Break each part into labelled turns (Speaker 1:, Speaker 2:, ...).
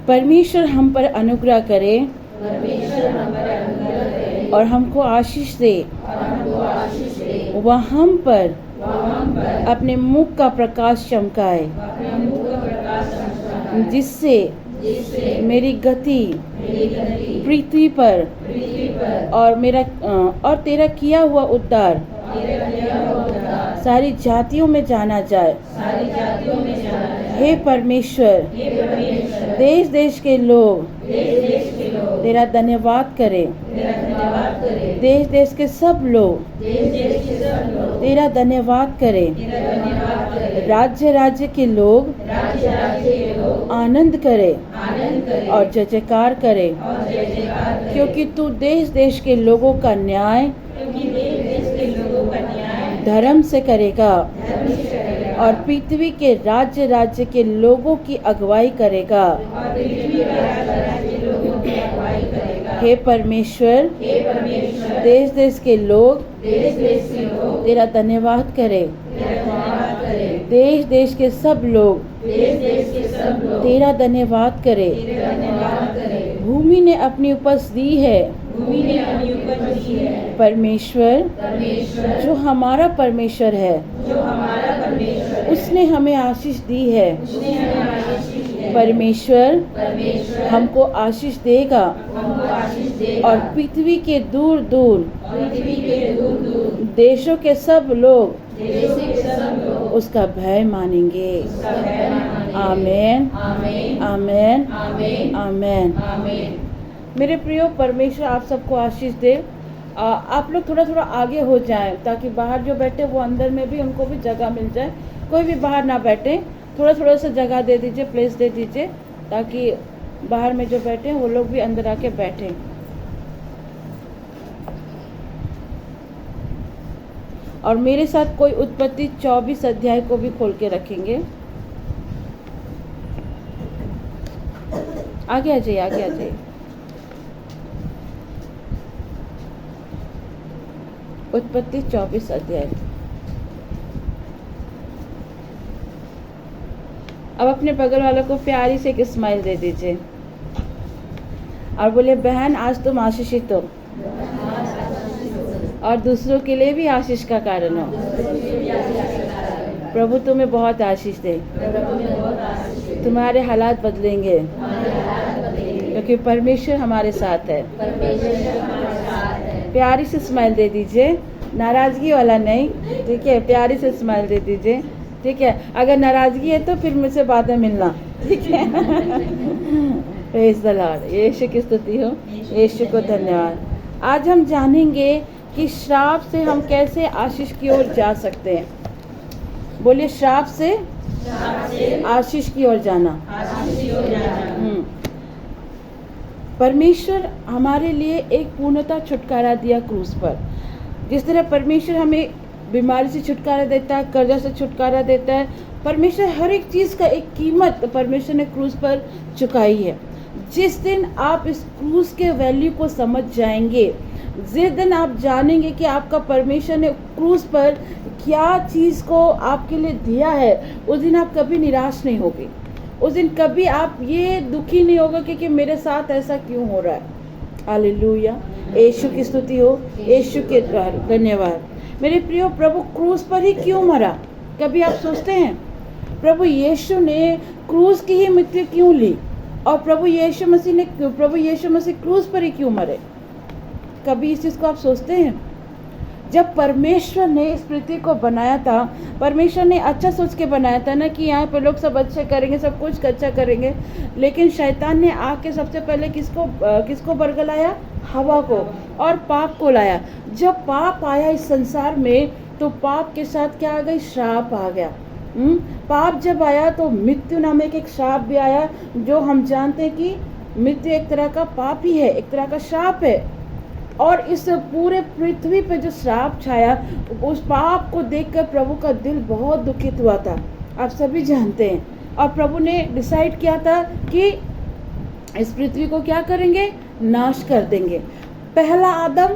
Speaker 1: परमेश्वर हम पर अनुग्रह करे और हमको आशीष दे। वह हम पर अपने मुख का प्रकाश चमकाए, जिससे मेरी गति पृथ्वी पर और तेरा किया हुआ उद्धार सारी जातियों में जाना जाए। हे परमेश्वर, देश देश के लोग तेरा धन्यवाद करें। देश देश के सब लोग तेरा धन्यवाद करें। राज्य राज्य के लोग आनंद करें और जय जयकार करें, क्योंकि तू देश देश के लोगों का न्याय धर्म से करेगा और पृथ्वी के राज्य राज्य के लोगों की अगुवाई करेगा। हे परमेश्वर, देश देश के लोग तेरा धन्यवाद करें। देश देश के सब लोग तेरा धन्यवाद करें। भूमि ने अपनी उपज दी है। परमेश्वर जो हमारा परमेश्वर है, उसने हमें आशीष दी है। परमेश्वर हमको आशीष देगा और पृथ्वी के दूर दूर देशों के सब लोग उसका भय मानेंगे। आमेन, आमेन, आमेन। मेरे प्रियो, परमेश्वर आप सबको आशीष दे। आप लोग थोड़ा थोड़ा आगे हो जाएं, ताकि बाहर जो बैठे वो अंदर में भी उनको भी जगह मिल जाए। कोई भी बाहर ना बैठे, थोड़ा थोड़ा सा जगह दे दीजिए, प्लेस दे दीजिए, ताकि बाहर में जो बैठे हैं वो लोग भी अंदर आके बैठें। और मेरे साथ कोई उत्पत्ति 24 अध्याय को भी खोल के रखेंगे। आगे आ जाइए, आगे आ जाइए। उत्पत्ति 24 अध्याय। अब अपने बगल वालों को प्यारी से एक स्माइल दे दीजिए और बोले, बहन आज तुम आशीषित हो और दूसरों के लिए भी आशीष का कारण हो। प्रभु तुम्हें बहुत आशीष दे। तुम्हारे हालात बदलेंगे, क्योंकि परमेश्वर हमारे साथ है। प्यारी से स्माइल दे दीजिए, नाराजगी वाला नहीं, ठीक है? प्यारी से स्माइल दे दीजिए, ठीक है? अगर नाराजगी है तो फिर मुझसे बाद में मिलना, ठीक है? Praise the Lord. यीशु की स्तुति हो, यीशु को धन्यवाद। आज हम जानेंगे कि श्राप से हम कैसे आशीष की ओर जा सकते हैं। बोलिए, श्राप से आशीष की ओर जाना। परमेश्वर हमारे लिए एक पूर्णता छुटकारा दिया क्रूस पर। जिस तरह परमेश्वर हमें बीमारी से छुटकारा देता है, कर्जा से छुटकारा देता है, परमेश्वर हर एक चीज़ का एक कीमत परमेश्वर ने क्रूस पर चुकाई है। जिस दिन आप इस क्रूस के वैल्यू को समझ जाएंगे, जिस दिन आप जानेंगे कि आपका परमेश्वर ने क्रूस पर क्या चीज़ को आपके लिए दिया है, उस दिन आप कभी निराश नहीं होगे। उस दिन कभी आप ये दुखी नहीं होगा कि मेरे साथ ऐसा क्यों हो रहा है। हालेलुया, यीशु की स्तुति हो, यीशु के धन्यवाद। मेरे प्रियो, प्रभु क्रूस पर ही क्यों मरा? कभी आप सोचते हैं प्रभु यीशु ने क्रूस की ही मृत्यु क्यों ली, और प्रभु यीशु मसीह क्रूस पर ही क्यों मरे? कभी इस चीज़ को आप सोचते हैं? जब परमेश्वर ने इस पृथ्वी को बनाया था, परमेश्वर ने अच्छा सोच के बनाया था ना, कि यहाँ पे लोग सब अच्छे करेंगे, सब कुछ अच्छा करेंगे। लेकिन शैतान ने आके सबसे पहले किसको बरगलाया? हवा को, और पाप को लाया। जब पाप आया इस संसार में, तो पाप के साथ क्या आ गई? श्राप आ गया। पाप जब आया तो मृत्यु नामक एक श्राप भी आया, जो हम जानते हैं कि मृत्यु एक तरह का पाप ही है, एक तरह का श्राप है। और इस पूरे पृथ्वी पे जो श्राप छाया, उस पाप को देखकर प्रभु का दिल बहुत दुखित हुआ था, आप सभी जानते हैं। और प्रभु ने डिसाइड किया था कि इस पृथ्वी को क्या करेंगे? नाश कर देंगे। पहला आदम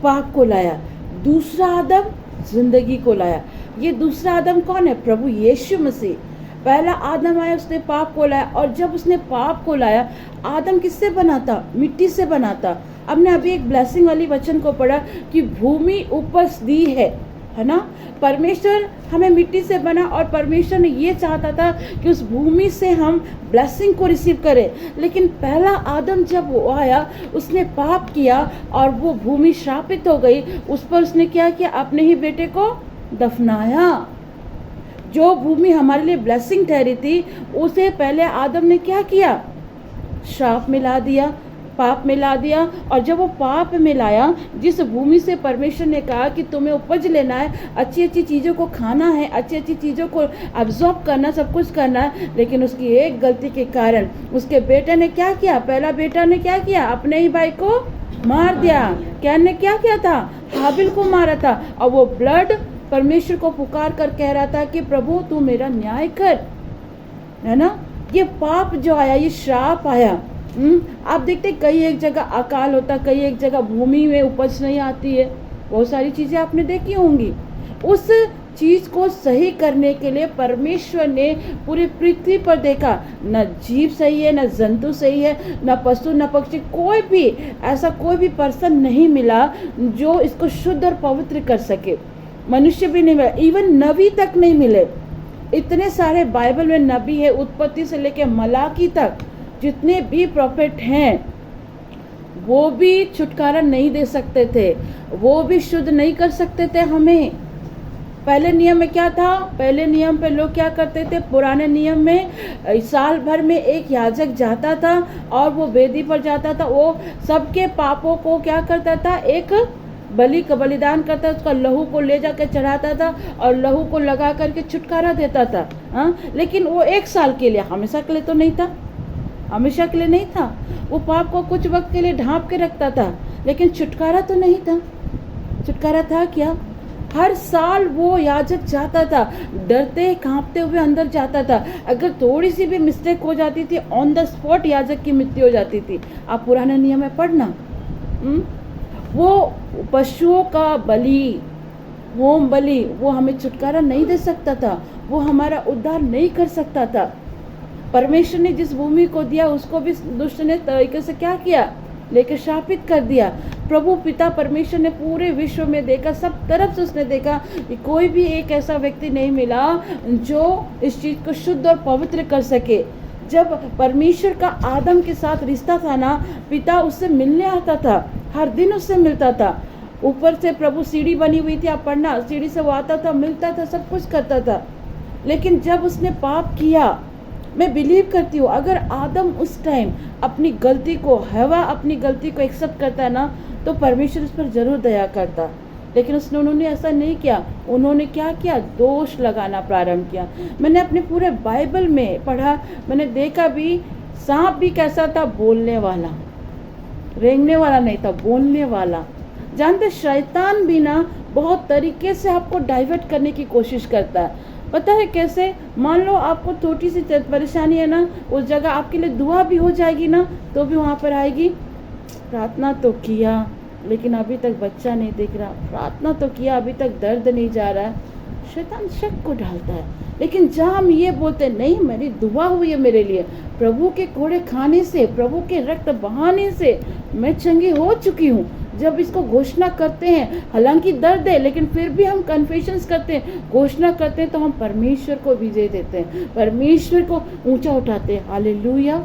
Speaker 1: पाप को लाया, दूसरा आदम जिंदगी को लाया। ये दूसरा आदम कौन है? प्रभु यीशु मसीह। पहला आदम आया, उसने पाप को लाया, और जब उसने पाप को लाया, आदम किससे बना था? मिट्टी से बना था। हमने अभी एक ब्लेसिंग वाली वचन को पढ़ा कि भूमि उपज दी है ना। परमेश्वर हमें मिट्टी से बना और परमेश्वर ने ये चाहता था कि उस भूमि से हम ब्लेसिंग को रिसीव करें। लेकिन पहला आदम जब वो आया, उसने पाप किया और वो भूमि श्रापित हो गई। उस पर उसने क्या किया? अपने ही बेटे को दफनाया। जो भूमि हमारे लिए ब्लेसिंग ठहरी थी, उसे पहले आदम ने क्या किया? श्राप मिला दिया, पाप मिला दिया। और जब वो पाप मिलाया, जिस भूमि से परमेश्वर ने कहा कि तुम्हें उपज लेना है, अच्छी अच्छी चीज़ों को खाना है, अच्छी अच्छी चीज़ों को अब्जॉर्ब करना, सब कुछ करना है, लेकिन उसकी एक गलती के कारण उसके बेटे ने क्या किया? पहला बेटा ने क्या किया? अपने ही भाई को मार दिया। कैन ने क्या किया था? हाबिल को मारा था। और वो ब्लड परमेश्वर को पुकार कर कह रहा था कि प्रभु तू मेरा न्याय कर, है ना। ये पाप जो आया, ये श्राप आया। आप देखते कई एक जगह अकाल होता, कई एक जगह भूमि में उपज नहीं आती है, बहुत सारी चीजें आपने देखी होंगी। उस चीज को सही करने के लिए परमेश्वर ने पूरी पृथ्वी पर देखा, न जीव सही है, न जंतु सही है, न पशु, न पक्षी, कोई भी ऐसा कोई भी पर्सन नहीं मिला जो इसको शुद्ध और पवित्र कर सके। मनुष्य भी नहीं मिला, इवन नबी तक नहीं मिले। इतने सारे बाइबल में नबी है, उत्पत्ति से लेकर मलाकी तक जितने भी प्रॉफिट हैं, वो भी छुटकारा नहीं दे सकते थे, वो भी शुद्ध नहीं कर सकते थे हमें। पहले नियम में क्या था? पहले नियम पे लोग क्या करते थे? पुराने नियम में साल भर में एक याजक जाता था और वो वेदी पर जाता था, वो सबके पापों को क्या करता था? एक बलि का बलिदान करता, उसका लहू को ले जाकर चढ़ाता था और लहू को लगा करके छुटकारा देता था। हाँ, लेकिन वो एक साल के लिए, हमेशा के लिए तो नहीं था, हमेशा के लिए नहीं था। वो पाप को कुछ वक्त के लिए ढांप के रखता था, लेकिन छुटकारा तो नहीं था। छुटकारा था क्या? हर साल वो याजक जाता था, डरते कांपते हुए अंदर जाता था। अगर थोड़ी सी भी मिस्टेक हो जाती थी, ऑन द स्पॉट याजक की मृत्यु हो जाती थी। आप पुराने नियम में पढ़ना। वो पशुओं का बलि, होम बलि, वो हमें छुटकारा नहीं दे सकता था, वो हमारा उद्धार नहीं कर सकता था। परमेश्वर ने जिस भूमि को दिया, उसको भी दुष्ट ने तरीके से क्या किया? लेकर शापित कर दिया। प्रभु पिता परमेश्वर ने पूरे विश्व में देखा, सब तरफ से उसने देखा कि कोई भी एक ऐसा व्यक्ति नहीं मिला जो इस चीज को शुद्ध और पवित्र कर सके। जब परमेश्वर का आदम के साथ रिश्ता था ना, पिता उससे मिलने आता था, हर दिन उससे मिलता था। ऊपर से प्रभु सीढ़ी बनी हुई थी, आप पढ़ना, सीढ़ी से वो आता था, मिलता था, सब कुछ करता था। लेकिन जब उसने पाप किया, मैं बिलीव करती हूँ अगर आदम उस टाइम अपनी गलती को, हवा अपनी गलती को एक्सेप्ट करता है ना, तो परमेश्वर उस पर जरूर दया करता। लेकिन उन्होंने ऐसा नहीं किया। उन्होंने क्या किया? दोष लगाना प्रारंभ किया। मैंने अपने पूरे बाइबल में पढ़ा, मैंने देखा भी, सांप भी कैसा था? बोलने वाला, रेंगने वाला नहीं था, बोलने वाला। जानते, शैतान भी ना बहुत तरीके से आपको डाइवर्ट करने की कोशिश करता है। पता है कैसे? मान लो आपको छोटी सी परेशानी है ना, उस जगह आपके लिए दुआ भी हो जाएगी ना, तो भी वहाँ पर आएगी, प्रार्थना तो किया लेकिन अभी तक बच्चा नहीं दिख रहा, प्रार्थना तो किया अभी तक दर्द नहीं जा रहा है। शैतान शक को डालता है। लेकिन जब हम ये बोलते नहीं, मेरी दुआ हुई है मेरे लिए, प्रभु के कोड़े खाने से, प्रभु के रक्त बहाने से मैं चंगी हो चुकी हूँ, जब इसको घोषणा करते हैं, हालांकि दर्द है लेकिन फिर भी हम कन्फेशंस करते हैं, घोषणा करते हैं, तो हम परमेश्वर को विजय देते हैं, परमेश्वर को ऊंचा उठाते हैं। हालेलुया,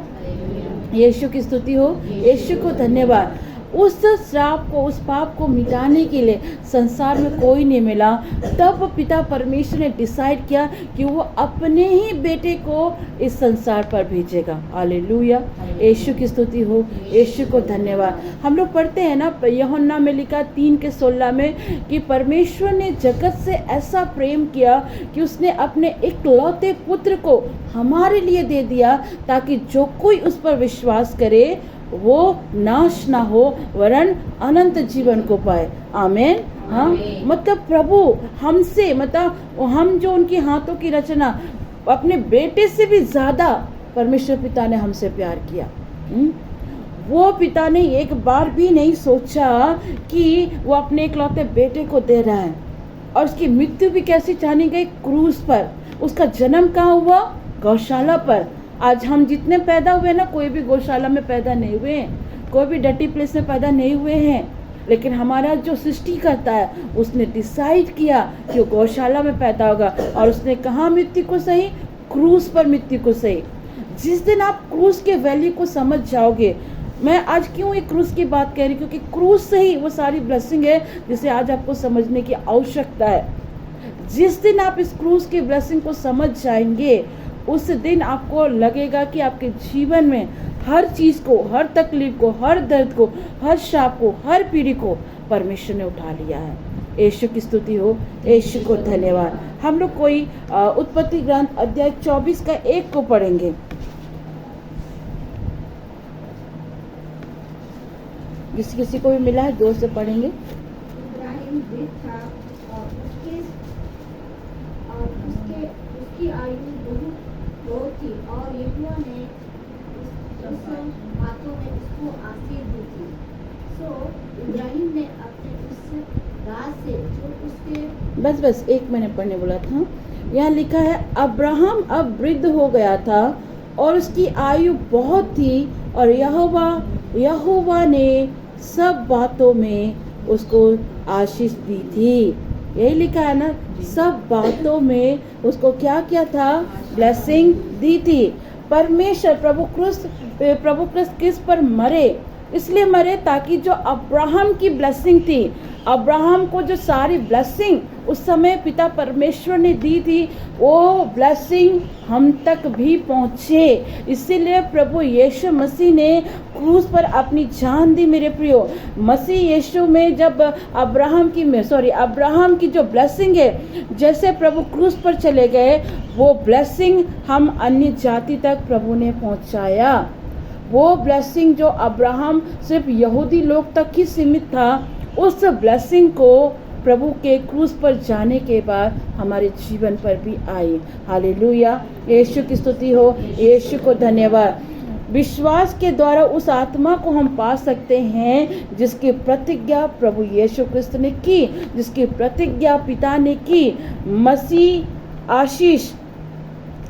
Speaker 1: यीशु की स्तुति हो, यीशु को धन्यवाद। उस श्राप को, उस पाप को मिटाने के लिए संसार में कोई नहीं मिला। तब पिता परमेश्वर ने डिसाइड किया कि वो अपने ही बेटे को इस संसार पर भेजेगा। हालेलुया, यीशु की स्तुति हो, यीशु को धन्यवाद। हम लोग पढ़ते हैं ना, यूहन्ना में लिखा 3:16 में कि परमेश्वर ने जगत से ऐसा प्रेम किया कि उसने अपने इकलौते पुत्र को हमारे लिए दे दिया, ताकि जो कोई उस पर विश्वास करे वो नाश ना हो वरन अनंत जीवन को पाए। आमेन। हाँ, मतलब प्रभु हमसे, मतलब हम जो उनके हाथों की रचना, अपने बेटे से भी ज्यादा परमेश्वर पिता ने हमसे प्यार किया। वो पिता ने एक बार भी नहीं सोचा कि वो अपने इकलौते बेटे को दे रहा है। और उसकी मृत्यु भी कैसी जानी गई? क्रूस पर। उसका जन्म कहाँ हुआ? गौशाला पर। आज हम जितने पैदा हुए ना, कोई भी गौशाला में पैदा नहीं हुए हैं, कोई भी डर्टी प्लेस में पैदा नहीं हुए हैं, लेकिन हमारा जो सृष्टि करता है उसने डिसाइड किया कि वो गौशाला में पैदा होगा। और उसने कहाँ मृत्यु को सही? क्रूस पर मृत्यु को सही। जिस दिन आप क्रूस के वैल्यू को समझ जाओगे, मैं आज क्यों एक क्रूस की बात कह रही, क्योंकि क्रूस से ही वो सारी ब्लेसिंग है जिसे आज आपको समझने की आवश्यकता है। जिस दिन आप इस क्रूस की ब्लेसिंग को समझ जाएंगे, उस दिन आपको लगेगा कि आपके जीवन में हर चीज़ को, हर तकलीफ को, हर दर्द को, हर श्राप को, हर पीढ़ी को परमेश्वर ने उठा लिया है। यीशु की स्तुति हो, यीशु को धन्यवाद। हम लोग कोई उत्पत्ति ग्रंथ अध्याय 24 का 1 को पढ़ेंगे। किसी को भी मिला है 2 से पढ़ेंगे।
Speaker 2: इब्राहिम वृद्ध था और उसकी आयु बहुत थी, और यहोवा ने उस बातों में उसको आशीष दी थी। सो इब्राहिम ने अपने उस राज से जो उसके
Speaker 1: बस 1 मैंने पढ़ने बोला था। यहाँ लिखा है, अब्राहम अब वृद्ध हो गया था और उसकी आयु बहुत थी, और यहोवा ने सब बातों में उसको आशीष दी थी। यही लिखा है ना, सब बातों में उसको क्या किया था? ब्लेसिंग दी थी। परमेश्वर प्रभु क्रिस्त किस पर मरे? इसलिए मरे ताकि जो अब्राहम की ब्लेसिंग थी, अब्राहम को जो सारी ब्लेसिंग उस समय पिता परमेश्वर ने दी थी, वो ब्लेसिंग हम तक भी पहुँचे। इसीलिए प्रभु यीशु मसीह ने क्रूस पर अपनी जान दी। मेरे प्रियो, मसीह यीशु में जब अब्राहम की जो ब्लेसिंग है, जैसे प्रभु क्रूस पर चले गए, वो ब्लेसिंग हम अन्य जाति तक प्रभु ने पहुँचाया। वो ब्लेसिंग जो अब्राहम सिर्फ यहूदी लोग तक ही सीमित था, उस ब्लेसिंग को प्रभु के क्रूस पर जाने के बाद हमारे जीवन पर भी आई। हालेलुया, यीशु की स्तुति हो, यीशु को धन्यवाद। विश्वास के द्वारा उस आत्मा को हम पा सकते हैं जिसकी प्रतिज्ञा प्रभु यीशु क्रिस्त ने की, जिसकी प्रतिज्ञा पिता ने की। मसीह आशीष,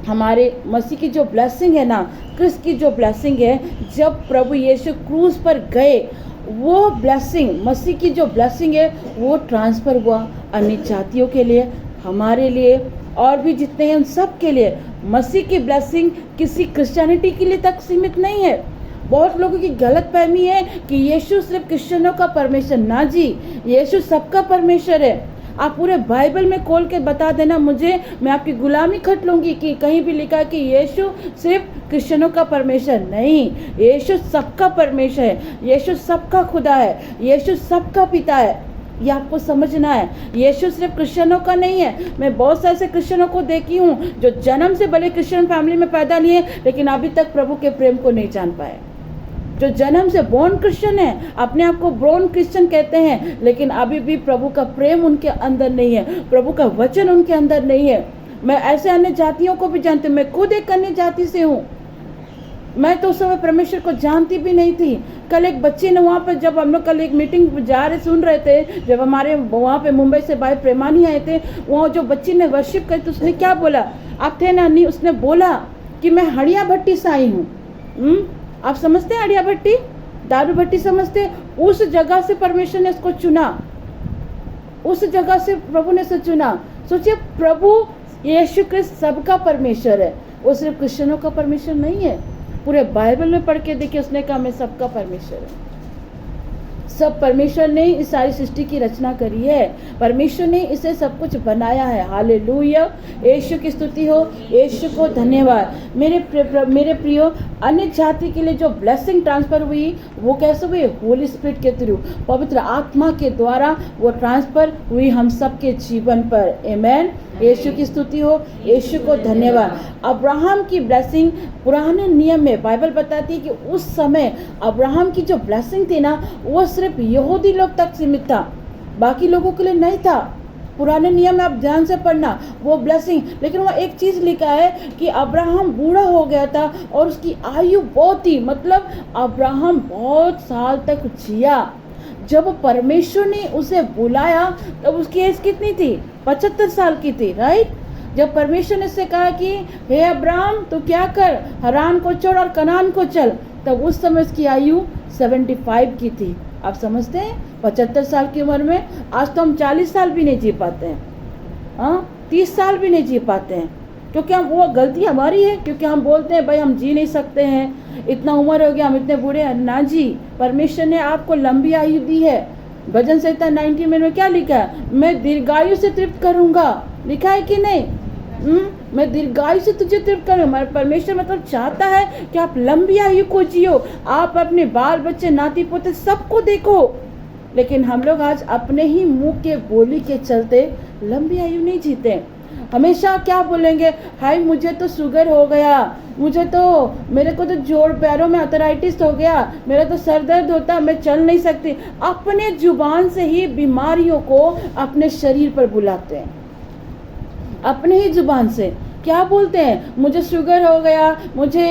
Speaker 1: हमारे मसीह की जो ब्लेसिंग है ना, क्रिस्त की जो ब्लेसिंग है, जब प्रभु यीशु क्रूस पर गए, वो ब्लेसिंग, मसीह की जो ब्लेसिंग है, वो ट्रांसफ़र हुआ अन्य जातियों के लिए, हमारे लिए, और भी जितने हैं उन सब के लिए। मसीह की ब्लेसिंग किसी क्रिश्चियनिटी के लिए तक सीमित नहीं है। बहुत लोगों की गलत फहमी है कि यीशु सिर्फ क्रिश्चियनों का परमेश्वर। ना जी, यीशु सबका परमेश्वर है। आप पूरे बाइबल में खोल के बता देना मुझे, मैं आपकी गुलामी खट लूंगी कि कहीं भी लिखा कि यीशु सिर्फ क्रिश्चियनों का परमेश्वर। नहीं, यीशु सबका परमेश्वर है, यीशु सबका खुदा है, यीशु सबका पिता है। ये आपको समझना है। यीशु सिर्फ क्रिश्चियनों का नहीं है। मैं बहुत सारे ऐसे क्रिश्चियनों को देखी हूँ जो जन्म से भले क्रिश्चियन फैमिली में पैदा लिए, लेकिन अभी तक प्रभु के प्रेम को नहीं जान पाए। जो जन्म से बोर्न क्रिश्चियन है, अपने आप को बोर्न क्रिश्चियन कहते हैं, लेकिन अभी भी प्रभु का प्रेम उनके अंदर नहीं है, प्रभु का वचन उनके अंदर नहीं है। मैं ऐसे अन्य जातियों को भी जानती हूँ। मैं खुद एक अन्य जाति से हूँ। मैं तो उस समय परमेश्वर को जानती भी नहीं थी। कल एक बच्ची ने वहाँ पर, जब हम लोग कल एक मीटिंग जा रहे सुन रहे थे, जब हमारे वहाँ पे मुंबई से भाई प्रेमानी आए थे, वहाँ जो बच्ची ने वर्शिप करी तो उसने क्या बोला, आप थे ना नहीं, उसने बोला कि मैं हड़िया भट्टी से आई हूँ। आप समझते हैं हड़िया भट्टी, दारू भट्टी समझते? उस जगह से परमेश्वर ने उसको चुना, उस जगह से प्रभु ने उसे चुना। सोचिए, प्रभु यीशु क्रिस्त सबका परमेश्वर है, वो सिर्फ क्रिश्चियनों का परमेश्वर नहीं है। पूरे बाइबल में पढ़ के देखिए, उसने कहा मैं सबका परमेश्वर है। सब परमेश्वर ने इस सारी सृष्टि की रचना करी है, परमेश्वर ने इसे सब कुछ बनाया है। हालेलुया, यीशु की स्तुति हो, यीशु को धन्यवाद। मेरे प्रियो, अन्य जाति के लिए जो ब्लेसिंग ट्रांसफर हुई, वो कैसे हुई? होली स्पिरिट के थ्रू, पवित्र आत्मा के द्वारा वो ट्रांसफर हुई हम सबके जीवन पर। आमेन, यीशु की स्तुति हो, यीशु को धन्यवाद। अब्राहम की ब्लेसिंग पुराने नियम में बाइबल बताती है कि उस समय अब्राहम की जो ब्लेसिंग थी ना, वो सिर्फ यहूदी लोग तक सीमित था, बाकी लोगों के लिए नहीं था। पुराने नियम में आप ध्यान से पढ़ना वो ब्लेसिंग। लेकिन वहाँ एक चीज़ लिखा है कि अब्राहम बूढ़ा हो गया था और उसकी आयु बहुत थी, मतलब अब्राहम बहुत साल तक जिया। जब परमेश्वर ने उसे बुलाया तब उसकी एज कितनी थी? 75 साल की थी, राइट? जब परमेश्वर ने उससे कहा कि हे अब्राहम तो क्या कर, हरान को छोड़ और कनान को चल, तब उस समय उसकी आयु 75 की थी। आप समझते हैं, 75 साल की उम्र में। आज तो हम 40 साल भी नहीं जी पाते हैं, 30 साल भी नहीं जी पाते हैं, क्योंकि हम, वो गलती हमारी है, क्योंकि हम बोलते हैं भाई हम जी नहीं सकते हैं, इतना उम्र हो गया, हम इतने बूढ़े हैं। ना जी, परमेश्वर ने आपको लंबी आयु दी है। भजन संहिता 90 में क्या लिखा है, मैं दीर्घायु से तृप्त करूंगा, लिखा है कि नहीं? मैं दीर्घायु से तुझे तृप्त करूंगा। परमेश्वर मतलब चाहता है कि आप लंबी आयु को जियो, आप अपने बाल बच्चे नाती पोते सबको देखो। लेकिन हम लोग आज अपने ही मुंह के बोली के चलते लंबी आयु नहीं जीते। हमेशा क्या बोलेंगे, हाय मुझे तो शुगर हो गया, मेरे को तो जोड़ पैरों में अर्थराइटिस हो गया, मेरा तो सर दर्द होता, मैं चल नहीं सकती। अपने जुबान से ही बीमारियों को अपने शरीर पर बुलाते हैं, अपने ही जुबान से क्या बोलते हैं, मुझे शुगर हो गया, मुझे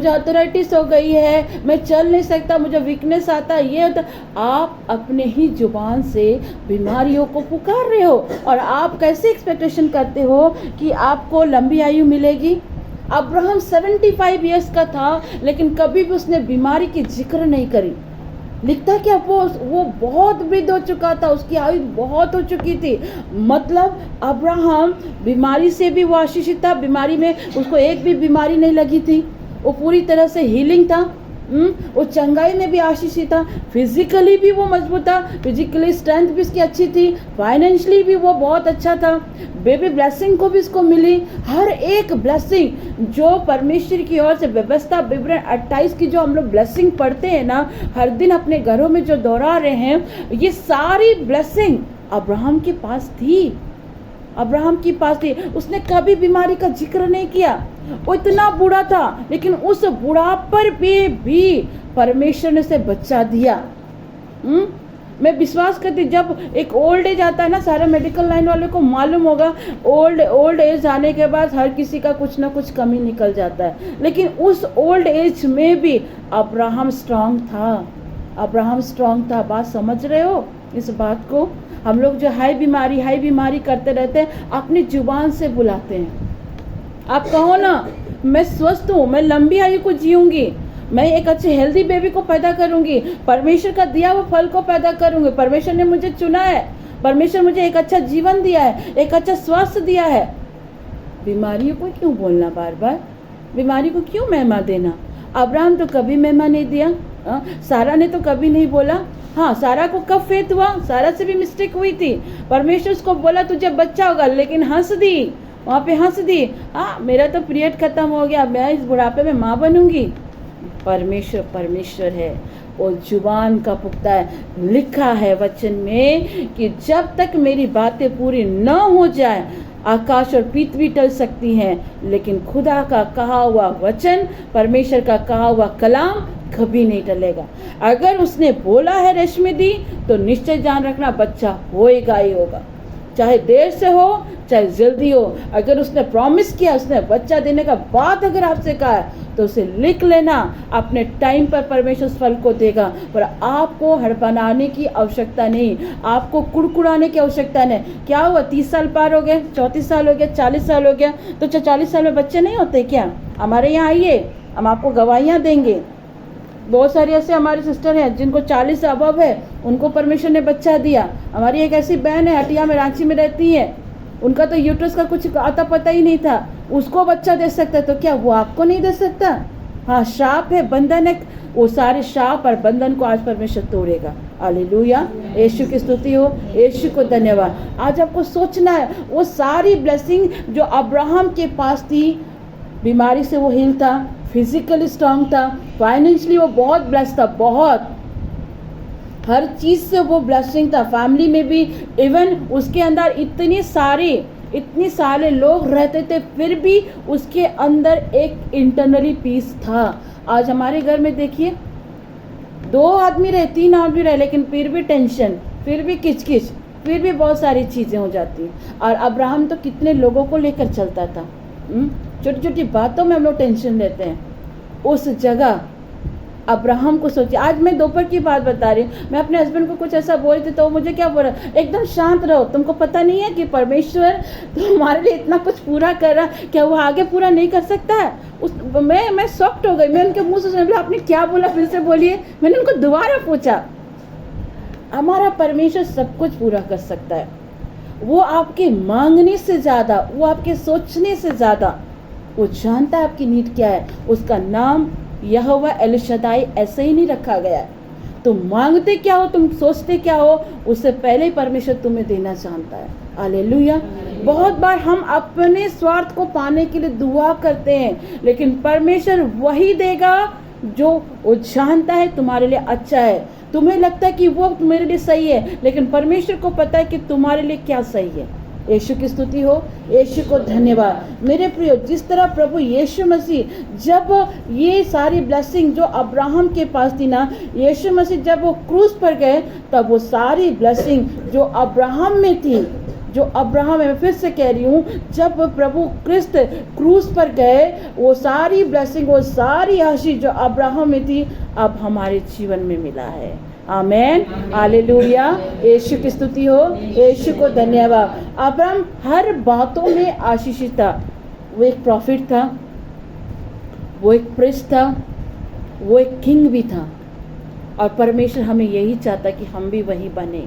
Speaker 1: अर्थराइटिस हो गई है, मैं चल नहीं सकता, मुझे वीकनेस आता है, ये होता। आप अपने ही जुबान से बीमारियों को पुकार रहे हो, और आप कैसे एक्सपेक्टेशन करते हो कि आपको लंबी आयु मिलेगी? अब्राहम 75 इयर्स का था, लेकिन कभी भी उसने बीमारी की जिक्र नहीं करी। लिखता क्या, वो बहुत वृद्ध हो चुका था, उसकी आयु बहुत हो चुकी थी। मतलब अब्राहम बीमारी से भी वो आशीषित था, बीमारी में उसको एक भी बीमारी नहीं लगी थी, वो पूरी तरह से हीलिंग था। वो चंगाई में भी आशीषित था, फिजिकली भी वो मजबूत था, फिजिकली स्ट्रेंथ भी उसकी अच्छी थी, फाइनेंशियली भी वो बहुत अच्छा था, बेबी ब्लेसिंग को भी उसको मिली। हर एक ब्लेसिंग जो परमेश्वर की ओर से व्यवस्था, विवरण 28 की जो हम लोग ब्लेसिंग पढ़ते हैं ना हर दिन अपने घरों में जो दोहरा रहे हैं, ये सारी ब्लेसिंग अब्राहम के पास थी, अब्राहम की पास थी। उसने कभी बीमारी का जिक्र नहीं किया। वो इतना बूढ़ा था, लेकिन उस बुढ़ापे पे भी परमेश्वर ने उसे बच्चा दिया। मैं विश्वास करती, जब एक ओल्ड एज आता है ना, सारे मेडिकल लाइन वाले को मालूम होगा, ओल्ड एज आने के बाद हर किसी का कुछ ना कुछ कमी निकल जाता है, लेकिन उस ओल्ड एज में भी अब्राहम स्ट्रांग था, अब्राहम स्ट्रांग था। बात समझ रहे हो इस बात को? हम लोग जो हाई बीमारी करते रहते हैं, अपनी जुबान से बुलाते हैं। आप कहो ना, मैं स्वस्थ हूँ, मैं लंबी आयु को जीऊंगी, मैं एक अच्छे हेल्दी बेबी को पैदा करूंगी, परमेश्वर का दिया हुआ फल को पैदा करूंगी, परमेश्वर ने मुझे चुना है, परमेश्वर मुझे एक अच्छा जीवन दिया है, एक अच्छा स्वास्थ्य दिया है। बीमारियों को क्यों बोलना बार बार, बीमारी को क्यों महिमा देना? अब्राहम तो कभी महिमा नहीं दिया, सारा ने तो कभी नहीं बोला। हाँ, सारा को कब फेथ हुआ? सारा से भी मिस्टेक हुई थी। परमेश्वर उसको बोला तुझे बच्चा होगा, लेकिन हंस दी, वहाँ पे हंस दी। हाँ, मेरा तो पीरियड खत्म हो गया, मैं इस बुढ़ापे में माँ बनूंगी। परमेश्वर है, वो जुबान का पुख्ता है। लिखा है वचन में कि जब तक मेरी बातें पूरी न हो जाए, आकाश और पृथ्वी टल सकती हैं, लेकिन खुदा का कहा हुआ वचन, परमेश्वर का कहा हुआ कलाम कभी नहीं टलेगा। अगर उसने बोला है रेशमी दी, तो निश्चय जान रखना बच्चा होएगा ही होगा, चाहे देर से हो चाहे जल्दी हो। अगर उसने प्रॉमिस किया, उसने बच्चा देने का बात अगर आपसे कहा है, तो उसे लिख लेना, अपने टाइम पर परमेश्वर उस फल को देगा। पर आपको हड़बड़ाने की आवश्यकता नहीं, आपको कुड़कुड़ाने की आवश्यकता नहीं। क्या हुआ, 30 साल पार हो गए, 34 साल हो गया, 40 साल हो गया, तो 40 साल में बच्चे नहीं होते क्या? हमारे यहाँ आइए, हम आपको गवाहियाँ देंगे। बहुत सारे ऐसे हमारे सिस्टर हैं जिनको 40 से अबव है, उनको परमेश्वर ने बच्चा दिया। हमारी एक ऐसी बहन है, हटिया में, रांची में रहती है, उनका तो यूट्रस का कुछ आता पता ही नहीं था, उसको बच्चा दे सकता है, तो क्या वो आपको नहीं दे सकता? हाँ, शाप है, बंधन है, वो सारे शाप और बंधन को आज परमेश्वर तोड़ेगा। हालेलुया, यीशु की स्तुति हो, यीशु को धन्यवाद। आज आपको सोचना है, वो सारी ब्लेसिंग जो अब्राहम के पास थी, बीमारी से वो हील था, फिजिकली स्ट्रांग था, फाइनेंशियली वो बहुत ब्लेस्ड था, बहुत हर चीज़ से वो ब्लेसिंग था, फैमिली में भी। इवन उसके अंदर इतने सारे लोग रहते थे, फिर भी उसके अंदर एक इंटरनली पीस था। आज हमारे घर में देखिए, 2 आदमी रहे, 3 आदमी रहे, लेकिन फिर भी टेंशन, फिर भी किचकिच, फिर भी बहुत सारी चीज़ें हो जाती हैं। और अब्राहम तो कितने लोगों को लेकर चलता था, छोटी छोटी बातों में हम लोग टेंशन लेते हैं। उस जगह अब्राहम को सोचिए। आज मैं दोपहर की बात बता रही हूँ, मैं अपने हस्बैंड को कुछ ऐसा बोल रही थी, तो मुझे क्या बोला, एकदम शांत रहो, तुमको पता नहीं है कि परमेश्वर तुम्हारे लिए इतना कुछ पूरा कर रहा, क्या वो आगे पूरा नहीं कर सकता है? मैं शॉक्ड हो गई। मैं उनके मुंह से सुन बोला, आपने क्या बोला, फिर से बोलिए। मैंने उनको दोबारा पूछा। हमारा परमेश्वर सब कुछ पूरा कर सकता है। वो आपके मांगने से ज़्यादा, वो आपके सोचने से ज़्यादा, वो जानता है आपकी नीड क्या है। उसका नाम यहोवा एल शदाई ऐसे ही नहीं रखा गया है। तुम मांगते क्या हो, तुम सोचते क्या हो, उससे पहले ही परमेश्वर तुम्हें देना चाहता है। हालेलुया। बहुत बार हम अपने स्वार्थ को पाने के लिए दुआ करते हैं, लेकिन परमेश्वर वही देगा जो वो जानता है तुम्हारे लिए अच्छा है। तुम्हें लगता है कि वो मेरे लिए सही है, लेकिन परमेश्वर को पता है कि तुम्हारे लिए क्या सही है। यीशु की स्तुति हो, यीशु को धन्यवाद। मेरे प्रियो, जिस तरह प्रभु यीशु मसीह जब ये सारी ब्लेसिंग जो अब्राहम के पास थी ना, यीशु मसीह जब वो क्रूस पर गए, तब वो सारी ब्लेसिंग जो अब्राहम में थी, जो अब्राहम, मैं फिर से कह रही हूँ, जब प्रभु क्रिस्त क्रूस पर गए, वो सारी ब्लेसिंग, वो सारी आशीष जो अब्राहम में थी, अब हमारे जीवन में मिला है। आमेन, हालेलुया। यीशु की स्तुति हो, यीशु को धन्यवाद। अब्राहम हर बातों में आशीषित था। वो एक प्रॉफिट था, वो एक प्रिस्ट था, वो एक किंग भी था। और परमेश्वर हमें यही चाहता कि हम भी वही बने।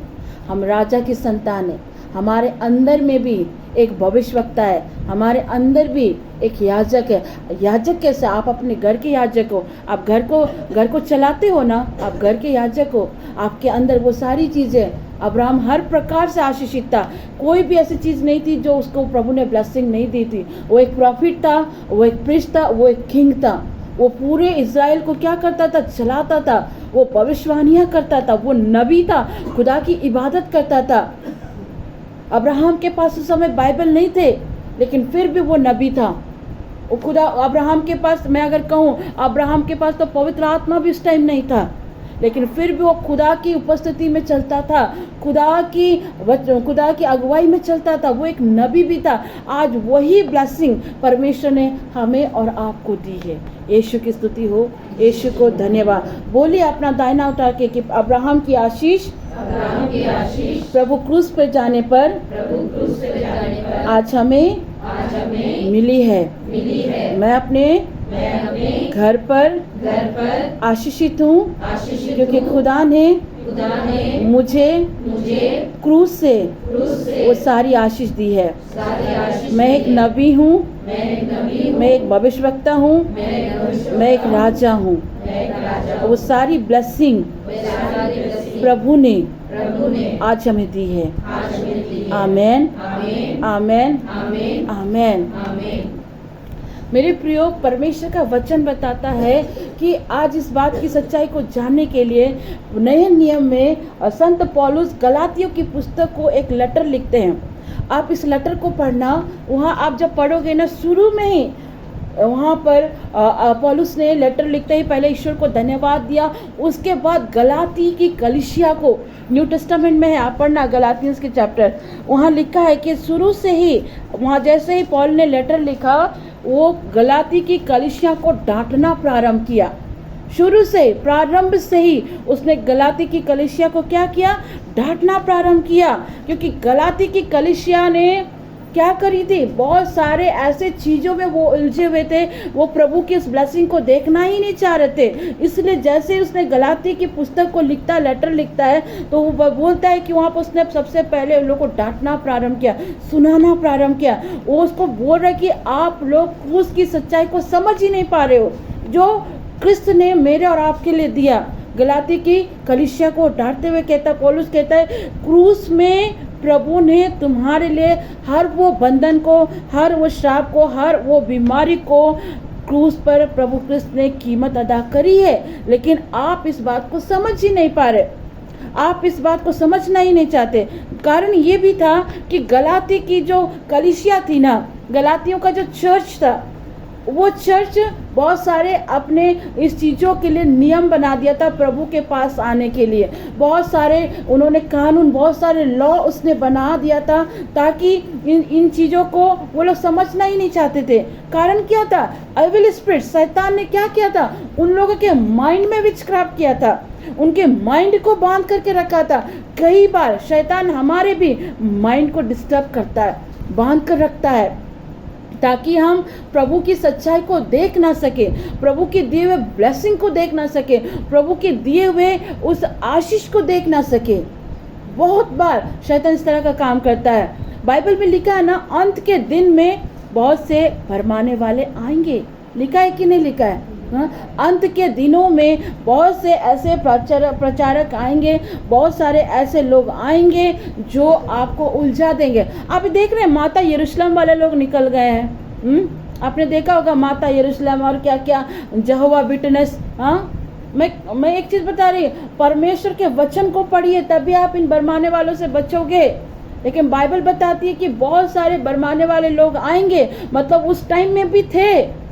Speaker 1: हम राजा की संतान है। हमारे अंदर में भी एक भविष्यवक्ता है, हमारे अंदर भी एक याजक है। याजक कैसे? आप अपने घर के याजक हो। आप घर को चलाते हो ना, आप घर के याजक हो। आपके अंदर वो सारी चीज़ें। अब्राहम हर प्रकार से आशीषित था। कोई भी ऐसी चीज़ नहीं थी जो उसको प्रभु ने ब्लेसिंग नहीं दी थी। वो एक प्रॉफिट था, वो एक प्रिस्ट था, वो एक किंग था। वो पूरे इज़राइल को क्या करता था? चलाता था। वो भविष्यवाणियाँ करता था, वो नबी था, खुदा की इबादत करता था। अब्राहम के पास उस समय बाइबल नहीं थे, लेकिन फिर भी वो नबी था। वो खुदा, अब्राहम के पास, मैं अगर कहूँ, अब्राहम के पास तो पवित्र आत्मा भी उस टाइम नहीं था, लेकिन फिर भी वो खुदा की उपस्थिति में चलता था, खुदा की अगुवाई में चलता था। वो एक नबी भी था। आज वही ब्लेसिंग परमेश्वर ने हमें और आपको दी है। यीशु की स्तुति हो, यीशु को धन्यवाद। बोलिए अपना दाहिना उठा के कि अब्राहम की आशीष प्रभु क्रूस पर जाने पर आज हमें मिली है। मैं अपने घर पर आशीषित हूँ, क्योंकि खुदा ने मुझे क्रूस से वो सारी आशीष दी है। मैं एक नबी हूँ, मैं एक भविष्यवक्ता हूँ, मैं एक राजा हूँ। वो सारी ब्लेसिंग प्रभु ने आज हमें दी है। आमेन, आमेन, आमेन। मेरे प्रियो, परमेश्वर का वचन बताता है कि आज इस बात की सच्चाई को जानने के लिए नए नियम में संत पौलुस गलातियों की पुस्तक को एक लेटर लिखते हैं। आप इस लेटर को पढ़ना, वहाँ आप जब पढ़ोगे ना, शुरू में ही वहाँ पर पौलुस ने लेटर लिखते ही पहले ईश्वर को धन्यवाद दिया। उसके बाद गलाती की कलीसिया को, न्यू टेस्टामेंट में है, आप पढ़ना गलातियंस के चैप्टर, वहाँ लिखा है कि शुरू से ही, वहाँ जैसे ही पौल ने लेटर लिखा, वो गलाती की कलीसिया को डांटना प्रारंभ किया। शुरू से, प्रारंभ से ही उसने गलाती की कलीसिया को क्या किया? डांटना प्रारंभ किया। क्योंकि गलाती की कलीसिया ने क्या करी थी? बहुत सारे ऐसे चीज़ों में वो उलझे हुए थे, वो प्रभु की इस ब्लेसिंग को देखना ही नहीं चाह रहे थे। इसलिए जैसे ही उसने गलाती की पुस्तक को लिखता, लेटर लिखता है, तो वो बोलता है कि वहाँ पर उसने सबसे पहले उन लोगों को डांटना प्रारंभ किया, सुनाना प्रारंभ किया। वो उसको बोल रहा है कि आप लोग क्रूस की सच्चाई को समझ ही नहीं पा रहे हो, जो क्रिस्त ने मेरे और आपके लिए दिया। गलाती की कलीसिया को डांटते हुए कहता, पौलुस कहता है, क्रूस में प्रभु ने तुम्हारे लिए हर वो बंधन को, हर वो श्राप को, हर वो बीमारी को क्रूस पर प्रभु क्रिस्त ने कीमत अदा करी है। लेकिन आप इस बात को समझ ही नहीं पा रहे, आप इस बात को समझना ही नहीं चाहते। कारण ये भी था कि गलाती की जो कलीसिया थी ना, गलातियों का जो चर्च था, वो चर्च बहुत सारे अपने इस चीज़ों के लिए नियम बना दिया था प्रभु के पास आने के लिए। बहुत सारे उन्होंने कानून, बहुत सारे लॉ उसने बना दिया था, ताकि इन चीज़ों को वो लोग समझना ही नहीं चाहते थे। कारण क्या था? एविल स्पिरिट, शैतान ने क्या किया था? उन लोगों के माइंड में विचक्राफ्ट किया था, उनके माइंड को बांध करके रखा था। कई बार शैतान हमारे भी माइंड को डिस्टर्ब करता है, बांध कर रखता है। ताकि हम प्रभु की सच्चाई को देख ना सके, प्रभु के दिए हुए ब्लेसिंग को देख ना सके, प्रभु के दिए हुए उस आशीष को देख ना सके। बहुत बार शैतान इस तरह का काम करता है। बाइबल में लिखा है ना, अंत के दिन में बहुत से भरमाने वाले आएंगे। लिखा है कि नहीं लिखा है? अंत के दिनों में बहुत से ऐसे प्रचारक आएंगे, बहुत सारे ऐसे लोग आएंगे जो आपको उलझा देंगे। आप देख रहे हैं माता यरूशलेम वाले लोग निकल गए हैं। आपने देखा होगा माता यरूशलेम और क्या क्या यहोवा विटनेस। मैं एक चीज बता रही हूँ, परमेश्वर के वचन को पढ़िए तभी आप इन बरमाने वालों से बचोगे। लेकिन बाइबल बताती है कि बहुत सारे बरमाने वाले लोग आएंगे, मतलब उस टाइम में भी थे।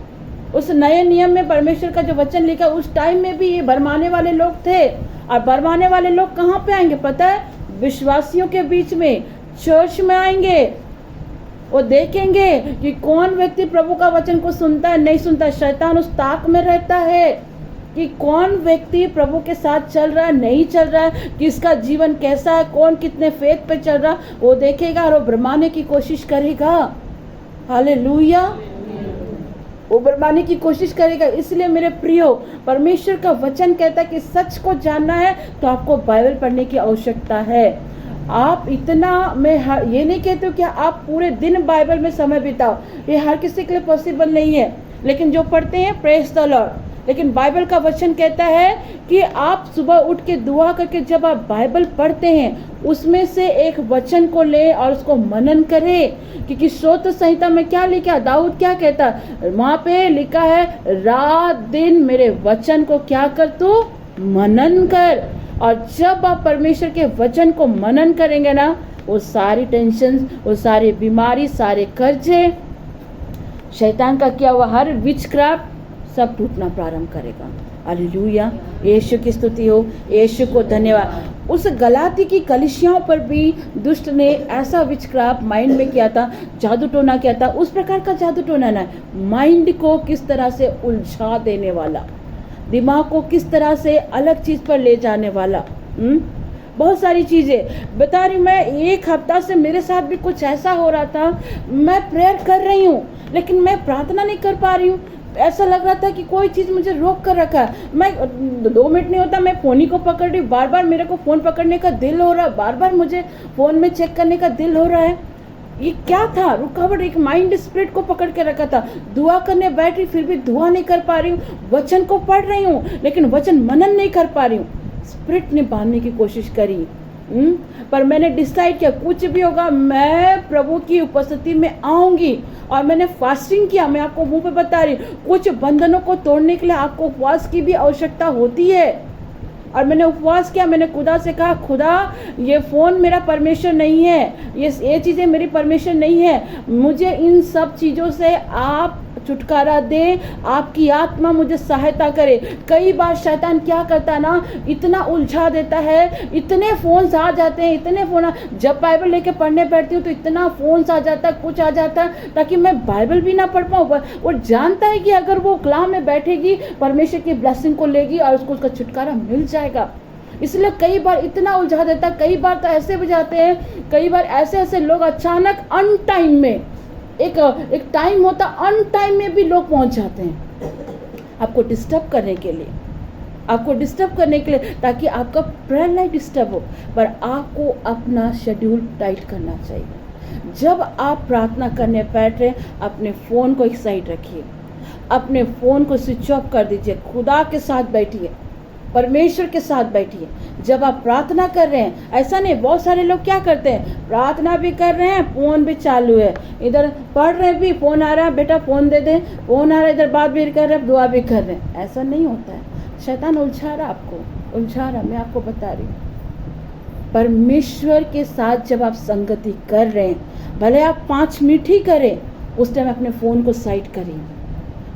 Speaker 1: उस नए नियम में परमेश्वर का जो वचन लिखा उस टाइम में भी ये भरमाने वाले लोग थे। और भरमाने वाले लोग कहाँ पे आएंगे पता है? विश्वासियों के बीच में, चर्च में आएंगे। वो देखेंगे कि कौन व्यक्ति प्रभु का वचन को सुनता है, नहीं सुनता। शैतान उस ताक में रहता है कि कौन व्यक्ति प्रभु के साथ चल रहा है, नहीं चल रहा है, किसका जीवन कैसा है, कौन कितने फेथ पे चल रहा, वो देखेगा और वो भरमाने की कोशिश करेगा। हालेलुया, वो भरमाने की कोशिश करेगा। इसलिए मेरे प्रियो, परमेश्वर का वचन कहता है कि सच को जानना है तो आपको बाइबल पढ़ने की आवश्यकता है। आप इतना, मैं ये नहीं कहती हूँ कि आप पूरे दिन बाइबल में समय बिताओ, ये हर किसी के लिए पॉसिबल नहीं है। लेकिन जो पढ़ते हैं, प्रेज द लॉर्ड। लेकिन बाइबल का वचन कहता है कि आप सुबह उठ के दुआ करके जब आप बाइबल पढ़ते हैं उसमें से एक वचन को ले और उसको मनन करें। क्योंकि स्तोत्र संहिता में क्या लिखा, दाऊद क्या कहता है, वहाँ पे लिखा है, रात दिन मेरे वचन को क्या कर, तू मनन कर। और जब आप परमेश्वर के वचन को मनन करेंगे ना, वो सारी टेंशन, वो सारी बीमारी, सारे कर्जे, शैतान का किया हुआ हर विचक्राफ्ट सब टूटना प्रारंभ करेगा। हालेलुया, यीशु की स्तुति हो, यीशु को धन्यवाद। उस गलाती की कलीसियाओं पर भी दुष्ट ने ऐसा विचक्राफ्ट माइंड में किया था, जादू टोना किया था। उस प्रकार का जादू टोना ना, माइंड को किस तरह से उलझा देने वाला, दिमाग को किस तरह से अलग चीज पर ले जाने वाला। बहुत सारी चीजें बता रही। मैं एक हफ्ता से मेरे साथ भी कुछ ऐसा हो रहा था। मैं प्रेयर कर रही हूँ लेकिन मैं प्रार्थना नहीं कर पा रही हूँ। ऐसा लग रहा था कि कोई चीज़ मुझे रोक कर रखा है। मैं 2 मिनट नहीं होता मैं फ़ोन ही को पकड़ रही, बार बार मेरे को फ़ोन पकड़ने का दिल हो रहा है, बार बार मुझे फ़ोन में चेक करने का दिल हो रहा है। ये क्या था? रुकावट एक माइंड स्पिरिट को पकड़ के रखा था। दुआ करने बैठ रही फिर भी दुआ नहीं कर पा रही हूँ। वचन को पढ़ रही हूँ लेकिन वचन मनन नहीं कर पा रही हूँ। स्पिरिट ने बांधने की कोशिश करी, पर मैंने डिसाइड किया कुछ भी होगा मैं प्रभु की उपस्थिति में आऊंगी। और मैंने फास्टिंग किया। मैं आपको मुंह पे बता रही, कुछ बंधनों को तोड़ने के लिए आपको उपवास की भी आवश्यकता होती है। और मैंने उपवास किया। मैंने खुदा से कहा, खुदा ये फ़ोन मेरा परमेश्वर नहीं है, ये चीज़ें मेरी परमेश्वर नहीं है, मुझे इन सब चीज़ों से आप छुटकारा दे, आपकी आत्मा मुझे सहायता करे। कई बार शैतान क्या करता है ना, इतना उलझा देता है, इतने फ़ोन्स आ जाते हैं, इतने फ़ोन। जब बाइबल लेके पढ़ने बैठती हूँ तो इतना फ़ोन्स आ जाता है, कुछ आ जाता है, ताकि मैं बाइबल भी ना पढ़ पाऊँ। वो जानता है कि अगर वो कलाम में बैठेगी परमेश्वर की ब्लेसिंग को लेगी और उसको उसका छुटकारा मिल जाएगा। इसलिए कई बार इतना उलझा देता है। कई बार तो ऐसे भी जाते हैं, कई बार ऐसे लोग अचानक अन टाइम में, एक टाइम होता, अन टाइम में भी लोग पहुंच जाते हैं आपको डिस्टर्ब करने के लिए, ताकि आपका प्रेयर लाइफ डिस्टर्ब हो। पर आपको अपना शेड्यूल टाइट करना चाहिए। जब आप प्रार्थना करने बैठ रहे, अपने फ़ोन को एक साइड रखिए, अपने फ़ोन को स्विच ऑफ कर दीजिए, खुदा के साथ बैठिए, परमेश्वर के साथ बैठिए। जब आप प्रार्थना कर रहे हैं, ऐसा नहीं, बहुत सारे लोग क्या करते हैं, प्रार्थना भी कर रहे हैं, फ़ोन भी चालू है, इधर पढ़ रहे भी, फ़ोन आ रहा है, बेटा फ़ोन दे दे, फ़ोन आ रहा है, इधर बात भी कर रहे हैं, दुआ भी कर रहे हैं। ऐसा नहीं होता है। शैतान उलझा रहा, आपको उलझा रहा, मैं आपको बता रही हूँ। परमेश्वर के साथ जब आप संगति कर रहे हैं, भले आप 5 मिनट ही करें, उस टाइम अपने फ़ोन को साइड करिए।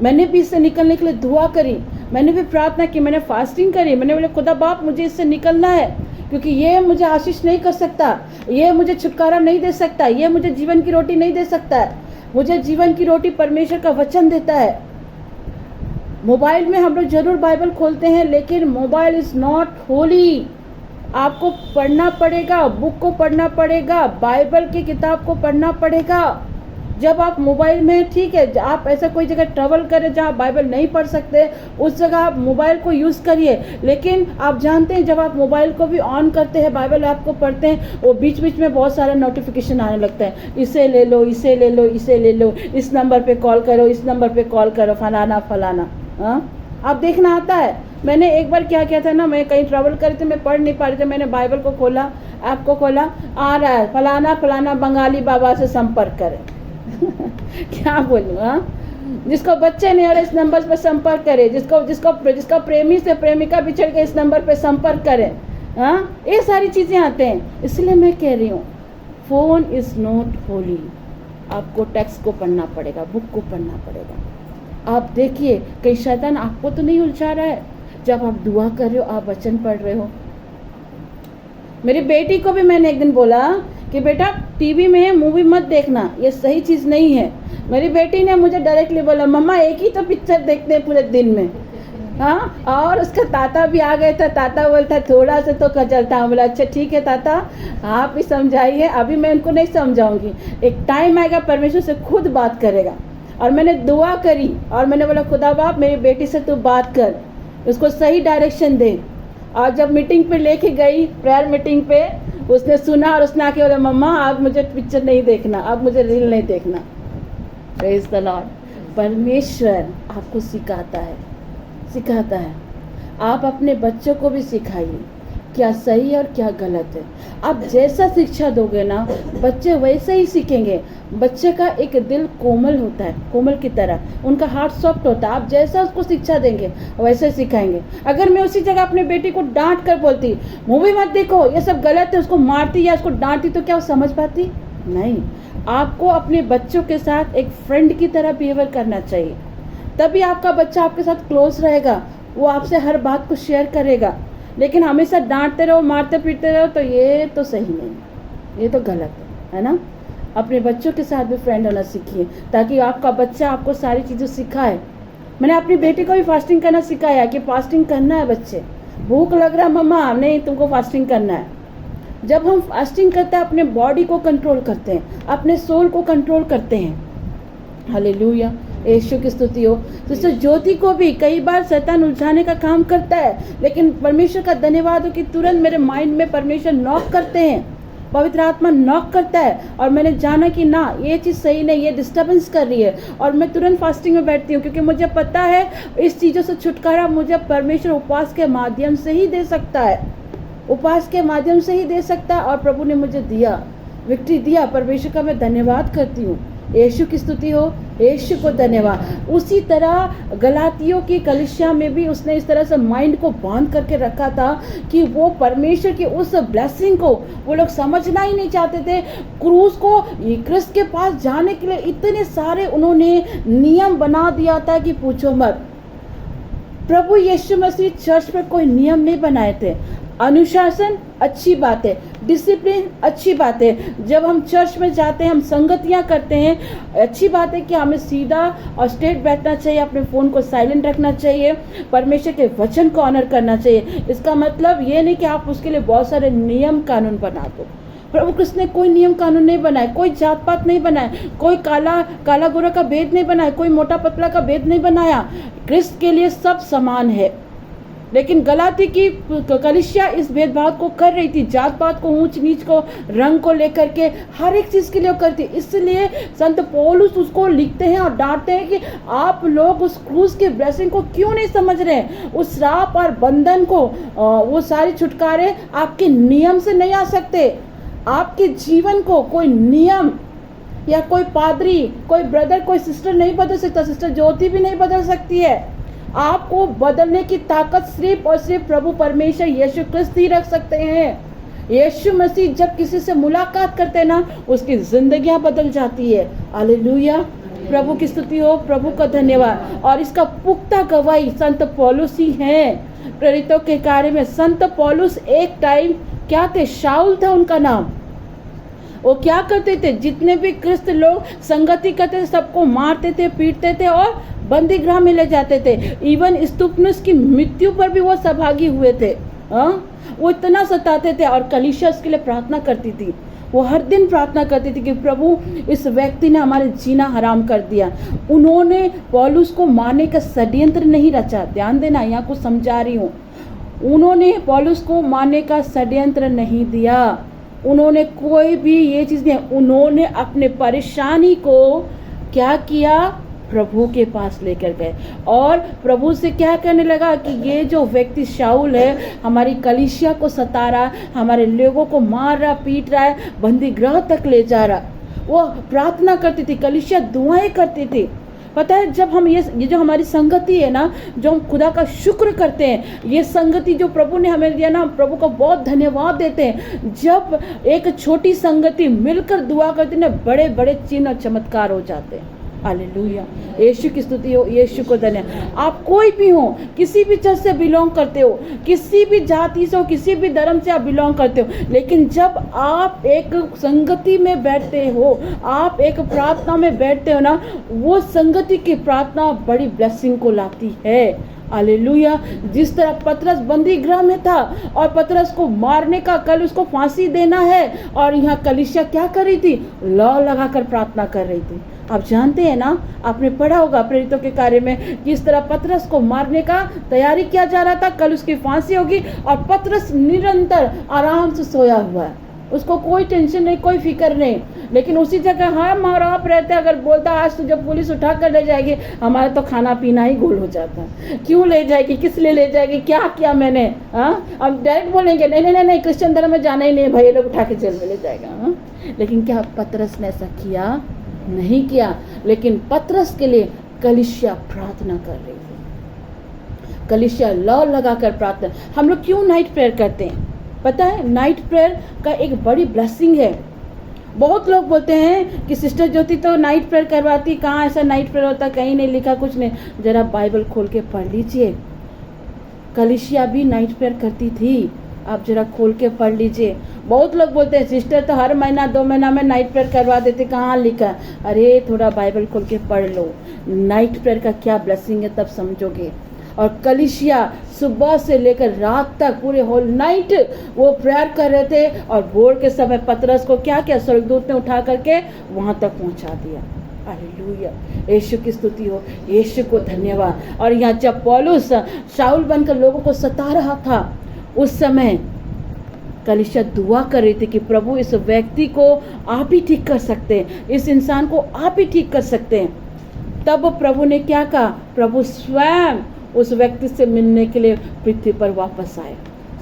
Speaker 1: मैंने भी इससे निकलने के लिए दुआ करी, मैंने भी प्रार्थना की, मैंने फास्टिंग करी। मैंने बोले, खुदा बाप मुझे इससे निकलना है, क्योंकि ये मुझे आशीष नहीं कर सकता, ये मुझे छुटकारा नहीं दे सकता, ये मुझे जीवन की रोटी नहीं दे सकता है। मुझे जीवन की रोटी परमेश्वर का वचन देता है। मोबाइल में हम लोग जरूर बाइबल खोलते हैं, लेकिन मोबाइल इज़ नॉट होली। आपको पढ़ना पड़ेगा, बुक को पढ़ना पड़ेगा, बाइबल की किताब को पढ़ना पड़ेगा। जब आप मोबाइल में, ठीक है, आप ऐसा कोई जगह ट्रैवल करें जहाँ बाइबल नहीं पढ़ सकते, उस जगह आप मोबाइल को यूज़ करिए। लेकिन आप जानते हैं जब आप मोबाइल को भी ऑन करते हैं, बाइबल ऐप को पढ़ते हैं, वो बीच बीच में बहुत सारा नोटिफिकेशन आने लगता है, इसे ले लो, इसे ले लो, इसे ले लो, इस नंबर पे कॉल करो, इस नंबर पे कॉल करो, फलाना फलाना। हाँ, आप देखना आता है। मैंने एक बार क्या किया था ना, मैं कहीं ट्रैवल कर रही थी, मैं पढ़ नहीं पा रही थी, मैंने बाइबल को खोला, ऐप को खोला, आ रहा है फलाना फलाना बंगाली बाबा से संपर्क करें। क्या बोलूँ, हाँ, जिसको बच्चे नहीं और इस नंबर पर संपर्क करें, जिसका प्रेमी से प्रेमिका बिछड़ के इस नंबर पर संपर्क करें। हाँ, ये सारी चीज़ें आते हैं। इसलिए मैं कह रही हूँ, फ़ोन इज़ नॉट होली। आपको टेक्स्ट को पढ़ना पड़ेगा, बुक को पढ़ना पड़ेगा। आप देखिए कहीं शैतान आपको तो नहीं उलझा रहा है। जब आप दुआ कर रहे हो, आप वचन पढ़ रहे हो। मेरी बेटी को भी मैंने एक दिन बोला कि बेटा टीवी में मूवी मत देखना, ये सही चीज़ नहीं है। मेरी बेटी ने मुझे डायरेक्टली बोला, मम्मा एक ही तो पिक्चर देखते हैं पूरे दिन में। हाँ, और उसका ताता भी आ गया था। ताता बोलता थोड़ा सा तो चलता हूँ। बोला अच्छा ठीक है ताता, आप ही समझाइए, अभी मैं उनको नहीं समझाऊंगी, एक टाइम आएगा परमेश्वर से खुद बात करेगा। और मैंने दुआ करी और मैंने बोला खुदा बाप मेरी बेटी से तू बात कर, उसको सही डायरेक्शन दे। और जब मीटिंग पे लेके गई, प्रेयर मीटिंग पे, उसने सुना और उसने आके बोला मम्मा आप मुझे पिक्चर नहीं देखना, आप मुझे रील नहीं देखना। Praise the Lord. परमेश्वर आपको सिखाता है। आप अपने बच्चों को भी सिखाइए क्या सही और क्या गलत है। आप जैसा शिक्षा दोगे ना, बच्चे वैसे ही सीखेंगे। बच्चे का एक दिल कोमल होता है, कोमल की तरह, उनका हार्ट सॉफ्ट होता है। आप जैसा उसको शिक्षा देंगे वैसे सिखाएंगे। अगर मैं उसी जगह अपने बेटी को डांट कर बोलती मूवी मत देखो, ये सब गलत है, उसको मारती या उसको डांटती, तो क्या वो समझ पाती? नहीं। आपको अपने बच्चों के साथ एक फ्रेंड की तरह बिहेवियर करना चाहिए, तभी आपका बच्चा आपके साथ क्लोज रहेगा, वो आपसे हर बात को शेयर करेगा। लेकिन हमेशा डांटते रहो, मारते पीटते रहो, तो ये तो सही नहीं, ये तो गलत है ना। अपने बच्चों के साथ भी फ्रेंड होना सीखिए, ताकि आपका बच्चा आपको सारी चीज़ें सिखाए। मैंने अपनी बेटी को भी फास्टिंग करना सिखाया कि फास्टिंग करना है। बच्चे भूख लग रहा मम्मा, नहीं तुमको फास्टिंग करना है। जब हम फास्टिंग करते हैं, अपने बॉडी को कंट्रोल करते हैं, अपने सोल को कंट्रोल करते हैं। हालेलुया, यीशु की स्तुति हो। सिस्टर ज्योति को भी कई बार शैतान उलझाने का काम करता है, लेकिन परमेश्वर का धन्यवाद हो कि तुरंत मेरे माइंड में परमेश्वर नॉक करते हैं, पवित्र आत्मा नॉक करता है, और मैंने जाना कि ना ये चीज़ सही नहीं, ये डिस्टर्बेंस कर रही है, और मैं तुरंत फास्टिंग में बैठती हूँ, क्योंकि मुझे पता है इस चीज़ों से छुटकारा मुझे परमेश्वर उपवास के माध्यम से ही दे सकता है, उपवास के माध्यम से ही दे सकता है। और प्रभु ने मुझे दिया, विक्ट्री दिया। परमेश्वर का मैं धन्यवाद करती हूँ। यीशु की स्तुति हो, यीशु को धन्यवाद। उसी तरह गलातियों की कलीसिया में भी उसने इस तरह से माइंड को बांध करके रखा था कि वो परमेश्वर की उस ब्लेसिंग को वो लोग समझना ही नहीं चाहते थे। क्रूस को, क्रिस्त के पास जाने के लिए इतने सारे उन्होंने नियम बना दिया था कि पूछो मत। प्रभु यीशु मसीह चर्च में कोई नियम नहीं बनाए थे। अनुशासन अच्छी बात है, डिसिप्लिन अच्छी बात है। जब हम चर्च में जाते हैं, हम संगतियां करते हैं, अच्छी बात है कि हमें सीधा और स्ट्रेट बैठना चाहिए, अपने फ़ोन को साइलेंट रखना चाहिए, परमेश्वर के वचन को ऑनर करना चाहिए। इसका मतलब ये नहीं कि आप उसके लिए बहुत सारे नियम कानून बना दो। प्रभु कृष्ण ने कोई नियम कानून नहीं बनाए, कोई जात पात नहीं बनाया, कोई काला गोरा का भेद नहीं बनाया, कोई मोटा पतला का भेद नहीं बनाया। कृष्ण के लिए सब समान है। लेकिन गलाती की कलीसिया इस भेदभाव को कर रही थी, जात पात को, ऊंच नीच को, रंग को लेकर के हर एक चीज़ के लिए करती। इसलिए संत पौलुस उसको लिखते हैं और डांटते हैं कि आप लोग उस क्रूस के ब्लेसिंग को क्यों नहीं समझ रहे हैं। उस श्राप और बंधन को, वो सारी छुटकारे आपके नियम से नहीं आ सकते। आपके जीवन को कोई नियम या कोई पादरी, कोई ब्रदर, कोई सिस्टर नहीं बदल सकता। सिस्टर ज्योति भी नहीं बदल सकती है। आपको बदलने की ताकत सिर्फ और सिर्फ प्रभु परमेश्वर यीशु क्रिस्त ही रख सकते हैं। यीशु मसीह जब किसी से मुलाकात करते हैं ना, उसकी जिंदगियां बदल जाती है। हालेलुया, प्रभु की स्तुति हो, प्रभु का धन्यवाद। और इसका पुख्ता गवाही संत पौलुस ही हैं। प्रेरितों के कार्य में संत पौलुस एक टाइम क्या थे, शाऊल था उनका नाम। वो क्या करते थे, जितने भी क्रिस्त लोग संगति करते थे सबको मारते थे, पीटते थे और बंदी गृह में ले जाते थे। इवन स्तुपनुस की मृत्यु पर भी वो सहभागी हुए थे। वो इतना सताते थे और कलीसिया उसके लिए प्रार्थना करती थी। वो हर दिन प्रार्थना करती थी कि प्रभु इस व्यक्ति ने हमारे जीना हराम कर दिया। उन्होंने पौलुस को मारने का षड्यंत्र नहीं रचा। ध्यान देना, यहाँ कुछ समझा रही हूँ। उन्होंने पौलुस को मारने का षड्यंत्र नहीं दिया। उन्होंने कोई भी ये चीज़ नहीं, उन्होंने अपने परेशानी को क्या किया, प्रभु के पास लेकर गए और प्रभु से क्या कहने लगा कि ये जो व्यक्ति शाऊल है हमारी कलीसिया को सता रहा, हमारे लोगों को मार रहा, पीट रहा है, बंदी गृह तक ले जा रहा। वो प्रार्थना करती थी, कलीसिया दुआएं करती थी। पता है, जब हम ये जो हमारी संगति है ना, जो हम खुदा का शुक्र करते हैं, ये संगति जो प्रभु ने हमें दिया ना, प्रभु को बहुत धन्यवाद देते हैं। जब एक छोटी संगति मिलकर दुआ करती है ना, बड़े बड़े चिन्ह और चमत्कार हो जाते हैं। हालेलुया, यीशु की स्तुति हो, यीशु को धन्यवाद। आप कोई भी हो, किसी भी चर्च से बिलोंग करते हो, किसी भी जाति से हो, किसी भी धर्म से आप बिलोंग करते हो, लेकिन जब आप एक संगति में बैठते हो, आप एक प्रार्थना में बैठते हो ना, वो संगति की प्रार्थना बड़ी ब्लेसिंग को लाती है। हालेलुया। जिस तरह पतरस बंदी गृह में था और पतरस को मारने का, कल उसको फांसी देना है, और यहाँ कलीसिया क्या कर रही थी, लौ लगाकर प्रार्थना कर रही थी। आप जानते हैं ना, आपने पढ़ा होगा प्रेरितों के कार्य में, किस तरह पतरस को मारने का तैयारी किया जा रहा था, कल उसकी फांसी होगी, और पतरस निरंतर आराम से सोया हुआ है, उसको कोई टेंशन नहीं, कोई फिक्र नहीं। लेकिन उसी जगह हम और आप रहते, अगर बोलता आज तो जब पुलिस उठा कर ले जाएगी, हमारा तो खाना पीना ही गोल हो जाता है। क्यों ले जाएगी, किस लिए ले जाएगी, क्या किया मैंने? अब डायरेक्ट बोलेंगे नहीं नहीं नहीं, क्रिश्चियन धर्म में जाना ही नहीं भाई, ये लोग उठा के जेल में ले जाएगा। लेकिन क्या पतरस ने ऐसा किया? नहीं किया। लेकिन पतरस के लिए कलीसिया प्रार्थना कर रही थी, कलीसिया लौ लगाकर प्रार्थना। हम लोग क्यों नाइट प्रेयर करते हैं? पता है, नाइट प्रेयर का एक बड़ी ब्लेसिंग है। बहुत लोग बोलते हैं कि सिस्टर ज्योति तो नाइट प्रेयर करवाती, कहाँ ऐसा नाइट प्रेयर होता, कहीं नहीं लिखा, कुछ नहीं। जरा बाइबल खोल के पढ़ लीजिए, कलीसिया भी नाइट प्रेयर करती थी, आप जरा खोल के पढ़ लीजिए। बहुत लोग बोलते हैं सिस्टर तो हर महीना 2 महीना में नाइट प्रेयर करवा देते, कहाँ लिखा? अरे थोड़ा बाइबल खोल के पढ़ लो, नाइट प्रेयर का क्या ब्लेसिंग है, तब समझोगे। और कलीसिया सुबह से लेकर रात तक पूरे होल नाइट वो प्रेयर कर रहे थे, और भोर के समय पतरस को क्या किया, स्वर्गदूत ने उठा करके वहाँ तक पहुँचा दिया। हालेलुया, यीशु की स्तुति हो, यीशु को धन्यवाद। और यहाँ जब पौलुस शाऊल बनकर लोगों को सता रहा था, उस समय कलीसिया दुआ कर रही थी कि प्रभु इस व्यक्ति को आप ही ठीक कर सकते हैं, इस इंसान को आप ही ठीक कर सकते हैं। तब प्रभु ने क्या कहा? प्रभु स्वयं उस व्यक्ति से मिलने के लिए पृथ्वी पर वापस आए।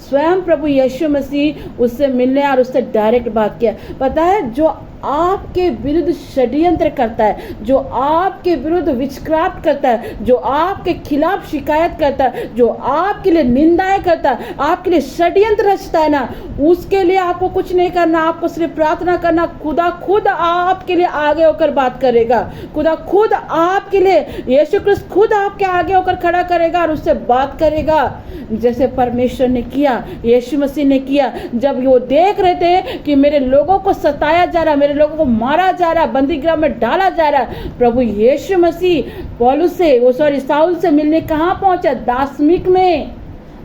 Speaker 1: स्वयं प्रभु यीशु मसीह उससे मिलने और उससे डायरेक्ट बात किया। पता है, जो आपके विरुद्ध षड्यंत्र करता है, जो आपके विरुद्ध विचक्राफ्ट करता है, जो आपके खिलाफ शिकायत करता है, जो आपके लिए निंदाएं करता है, आपके लिए षड्यंत्र रचता है ना, उसके लिए आपको कुछ नहीं करना, आपको सिर्फ प्रार्थना करना। खुदा खुद आपके लिए आगे होकर बात करेगा, खुदा खुद आपके लिए, यीशु क्रिस्त खुद आपके आगे होकर खड़ा करेगा और उससे बात करेगा, जैसे परमेश्वर ने किया, यीशु मसीह ने किया। जब वो देख रहे थे कि मेरे लोगों को सताया जा रहा, मेरे लोगों को मारा जा रहा, बंदी गृह में डाला जा रहा, प्रभु यीशु मसीह पौलुस से शाऊल से मिलने कहाँ पहुंचा? दासमिक में।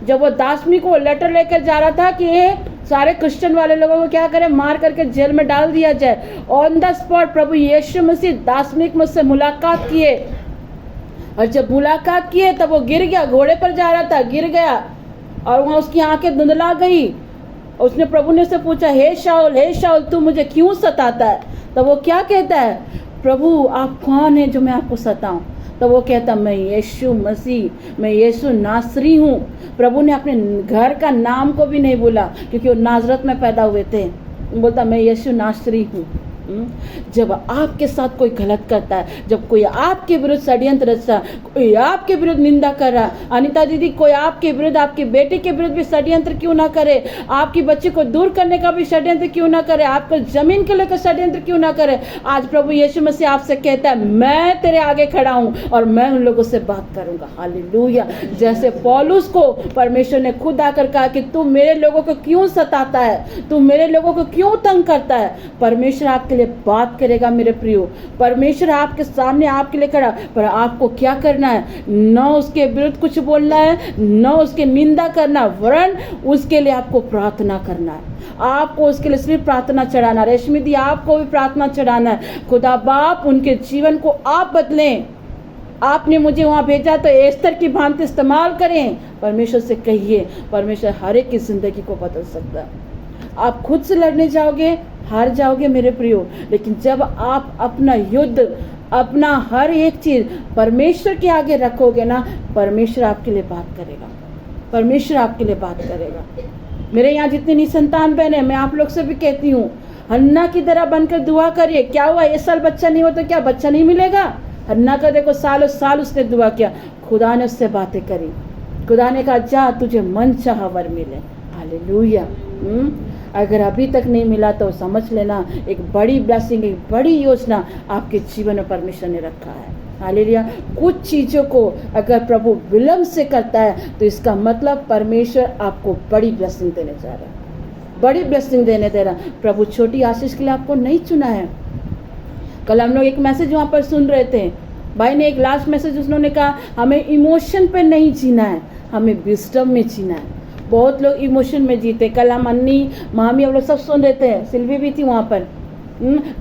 Speaker 1: जब वो दासमिक को लेटर लेकर जा रहा था कि ये सारे क्रिश्चियन वाले लोगों को क्या करें, मार करके जेल में डाल दिया जाए, ऑन द स्पॉट प्रभु यीशु मसीह दासमिक में उससे मुलाकात किए, और जब मुलाकात किए तब वो गिर गया, घोड़े पर जा रहा था, गिर गया, और वहाँ उसकी आंखें धुंधला गई। उसने प्रभु ने उससे पूछा, हे शाऊल तू मुझे क्यों सताता है? तब वो क्या कहता है? प्रभु आप कौन है जो मैं आपको सताऊं? तो वो कहता, मैं यीशु मसीह, मैं यीशु नासरी हूँ। प्रभु ने अपने घर का नाम को भी नहीं बोला, क्योंकि वो नाजरत में पैदा हुए थे। बोलता, मैं यीशु नासरी हूँ। जब आपके साथ कोई गलत करता है, जब कोई आपके विरुद्ध षड्यंत्र रचता है, कोई आपके विरुद्ध निंदा कर रहा है, अनिता दीदी कोई आपके विरुद्ध, आपके बेटे के विरुद्ध भी षड्यंत्र क्यों ना करे, आपकी बच्चे को दूर करने का भी षड्यंत्र क्यों ना करे, आपको जमीन के लेकर षड्यंत्र क्यों ना करे, आज प्रभु यीशु मसीह आपसे कहता है, मैं तेरे आगे खड़ा हूं और मैं उन लोगों से बात करूंगा। हालेलुया। जैसे पौलुस को परमेश्वर ने खुद आकर कहा कि तू मेरे लोगों को क्यों सताता है, तू मेरे लोगों को क्यों तंग करता है, परमेश्वर आपके लिए बात करेगा मेरे प्रियो। परमेश्वर आपके सामने आपके लिए खड़ा, पर आपको क्या करना है? न उसके विरुद्ध कुछ बोलना है, न उसकी निंदा करना, वरन उसके लिए आपको प्रार्थना करना है। आपको उसके लिए सिर्फ प्रार्थना चढ़ाना। रेशमी दी, आपको भी प्रार्थना चढ़ाना है। खुदा बाप उनके जीवन को आप बदलें। आपने मुझे वहाँ भेजा तो एस्तर की भांति इस्तेमाल करें। परमेश्वर से कहिए, परमेश्वर हर एक की जिंदगी को बदल सकता है। आप खुद से लड़ने जाओगे, हार जाओगे मेरे प्रियो, लेकिन जब आप अपना युद्ध, अपना हर एक चीज परमेश्वर के आगे रखोगे ना, परमेश्वर आपके लिए बात करेगा। परमेश्वर आपके लिए बात करेगा। मेरे यहाँ जितनी निसंतान बहन है, मैं आप लोग से भी कहती हूँ, हन्ना की तरह बनकर दुआ करिए। क्या हुआ, इस साल बच्चा नहीं हो तो क्या बच्चा नहीं मिलेगा? हन्ना का देखो सालों साल उसने दुआ किया, खुदा ने उससे बातें करी, खुदा ने कहा जा तुझे मन चाहा वर मिले। हालेलुया। अगर अभी तक नहीं मिला तो समझ लेना एक बड़ी ब्लेसिंग, एक बड़ी योजना आपके जीवन में परमेश्वर ने रखा है। हालेलुया। कुछ चीज़ों को अगर प्रभु विलम्ब से करता है तो इसका मतलब परमेश्वर आपको बड़ी ब्लेसिंग देने जा रहा है, बड़ी ब्लेसिंग देने दे रहा है। प्रभु छोटी आशीष के लिए आपको नहीं चुना है। कल हम लोग एक मैसेज वहाँ पर सुन रहे थे, भाई ने एक लास्ट मैसेज उन्होंने कहा हमें इमोशन पे नहीं जीना है, हमें विजडम में जीना है। बहुत लोग इमोशन में जीते। कल हम अन्नी, मामी, हम लोग सब सुन रहे थे, सिल्वी भी थी वहाँ पर।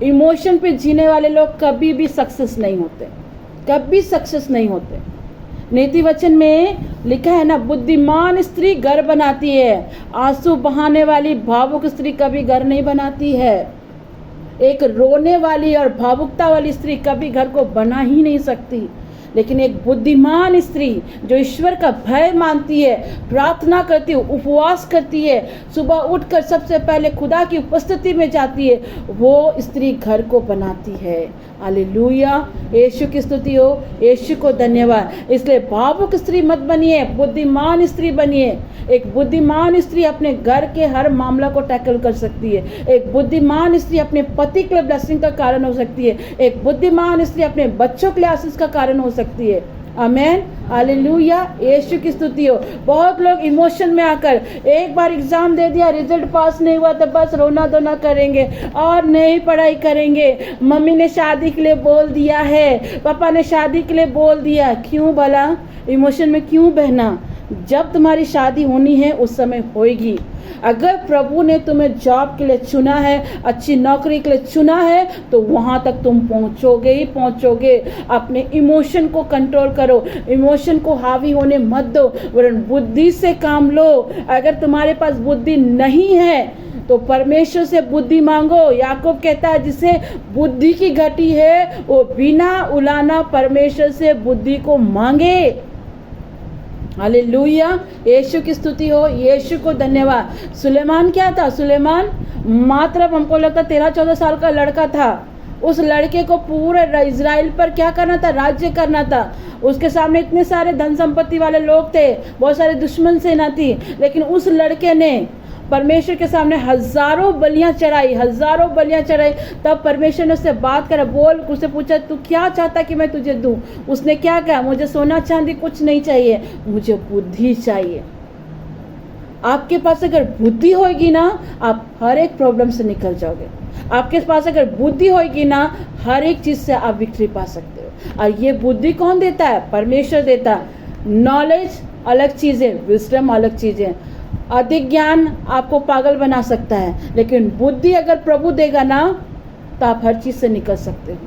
Speaker 1: इमोशन पे जीने वाले लोग कभी भी सक्सेस नहीं होते, कभी सक्सेस नहीं होते। नीति वचन में लिखा है ना, बुद्धिमान स्त्री घर बनाती है, आंसू बहाने वाली भावुक स्त्री कभी घर नहीं बनाती है। एक रोने वाली और भावुकता वाली स्त्री कभी घर को बना ही नहीं सकती। लेकिन एक बुद्धिमान स्त्री जो ईश्वर का भय मानती है, प्रार्थना करती है, उपवास करती है, सुबह उठकर सबसे पहले खुदा की उपस्थिति में जाती है, वो स्त्री घर को बनाती है। हालेलुया। यीशु की स्तुति हो, यीशु को धन्यवाद। इसलिए भावुक स्त्री मत बनिए, बुद्धिमान स्त्री बनिए। एक बुद्धिमान स्त्री अपने घर के हर मामला को टैकल कर सकती है। एक बुद्धिमान स्त्री अपने पति के लिए ब्लेसिंग का कारण हो सकती है। एक बुद्धिमान स्त्री अपने बच्चों के लिए आशीष का कारण हो सकती है। आमेन। हालेलुया। यीशु की स्तुति हो। बहुत लोग इमोशन में आकर एक बार एग्जाम दे दिया, रिजल्ट पास नहीं हुआ तो बस रोना धोना करेंगे और नहीं पढ़ाई करेंगे। मम्मी ने शादी के लिए बोल दिया है, पापा ने शादी के लिए बोल दिया। क्यों भला इमोशन में क्यों बहना? जब तुम्हारी शादी होनी है उस समय होएगी। अगर प्रभु ने तुम्हें जॉब के लिए चुना है, अच्छी नौकरी के लिए चुना है, तो वहाँ तक तुम पहुँचोगे ही पहुँचोगे। अपने इमोशन को कंट्रोल करो, इमोशन को हावी होने मत दो, वरन बुद्धि से काम लो। अगर तुम्हारे पास बुद्धि नहीं है तो परमेश्वर से बुद्धि मांगो। याकूब कहता है जिसे बुद्धि की घटी है वो बिना उलाना परमेश्वर से बुद्धि को मांगे। हालेलुया। यीशु की स्तुति हो, यीशु को धन्यवाद। सुलेमान क्या था? सुलेमान मात्र हमको लगता 13-14 साल का लड़का था। उस लड़के को पूरे इजराइल पर क्या करना था? राज्य करना था। उसके सामने इतने सारे धन संपत्ति वाले लोग थे, बहुत सारे दुश्मन सेना थी, लेकिन उस लड़के ने परमेश्वर के सामने हजारों बलियां चढ़ाई। तब परमेश्वर ने उससे बात करा, बोल, उससे पूछा तू क्या चाहता कि मैं तुझे दूं? उसने क्या कहा? मुझे सोना चांदी कुछ नहीं चाहिए, मुझे बुद्धि चाहिए। आपके पास अगर बुद्धि होगी ना, आप हर एक प्रॉब्लम से निकल जाओगे। आपके पास अगर बुद्धि होगी ना, हर एक चीज से आप विक्ट्री पा सकते हो। और ये बुद्धि कौन देता है? परमेश्वर देता है। नॉलेज अलग चीज है, विजडम अलग चीज है। अधिक ज्ञान आपको पागल बना सकता है, लेकिन बुद्धि अगर प्रभु देगा ना तो आप हर चीज से निकल सकते हो,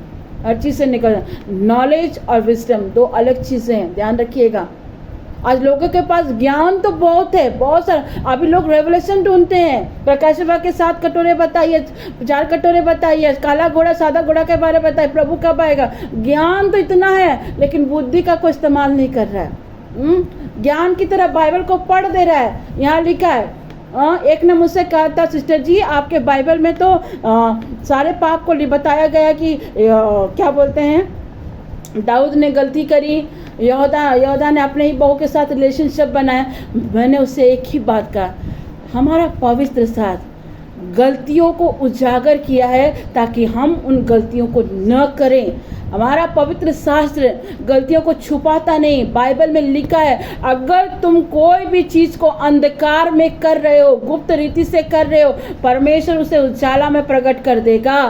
Speaker 1: हर चीज से निकल। नॉलेज और विजडम दो अलग चीजें हैं, ध्यान रखिएगा। आज लोगों के पास ज्ञान तो बहुत है, बहुत सारा। अभी लोग रेवलेशन ढूंढते हैं। प्रकाश बाबा के 7 कटोरे बताइए, 4 कटोरे बताइए, काला घोड़ा सादा घोड़ा के बारे में बताइए, प्रभु कब आएगा। ज्ञान तो इतना है, लेकिन बुद्धि का कोई इस्तेमाल नहीं कर रहा है। ज्ञान की तरह बाइबल को पढ़ दे रहा है। यहाँ लिखा है, एक ने मुझसे कहा था, सिस्टर जी आपके बाइबल में तो सारे पाप को बताया कि क्या बोलते हैं, दाऊद ने गलती करी, यहोदा ने अपने ही बहू के साथ रिलेशनशिप बनाया। मैंने उससे एक ही बात कहा, हमारा पवित्र शास्त्र गलतियों को उजागर किया है ताकि हम उन गलतियों को न करें। हमारा पवित्र शास्त्र गलतियों को छुपाता नहीं। बाइबल में लिखा है, अगर तुम कोई भी चीज को अंधकार में कर रहे हो, गुप्त रीति से कर रहे हो, परमेश्वर उसे उजाला में प्रकट कर देगा।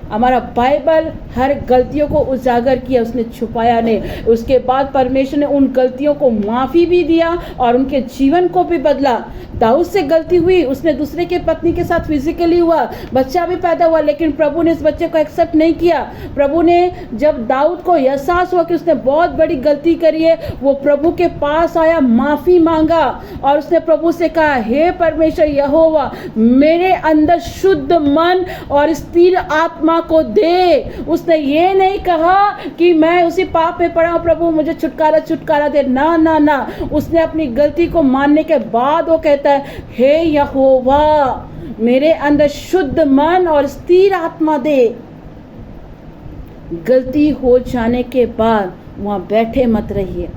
Speaker 1: हमारा बाइबल हर गलतियों को उजागर किया, उसने छुपाया नहीं। उसके बाद परमेश्वर ने उन गलतियों को माफ़ी भी दिया और उनके जीवन को भी बदला। दाऊद से गलती हुई, उसने दूसरे के पत्नी के साथ फिजिकली हुआ, बच्चा भी पैदा हुआ, लेकिन प्रभु ने इस बच्चे को एक्सेप्ट नहीं किया। प्रभु ने जब दाऊद को एहसास हुआ कि उसने बहुत बड़ी गलती करी है, वो प्रभु के पास आया, माफ़ी मांगा और उसने प्रभु से कहा, हे परमेश्वर यहोवा, मेरे अंदर शुद्ध मन और स्थिर आत्मा को दे। उसने ये नहीं कहा कि मैं उसी पाप में पड़ा हूं, प्रभु मुझे छुटकारा दे, ना ना ना। उसने अपनी गलती को मानने के बाद वो कहता है, हे यहोवा, मेरे अंदर शुद्ध मन और स्थिर आत्मा दे। गलती हो जाने के बाद वहां बैठे मत रहिए।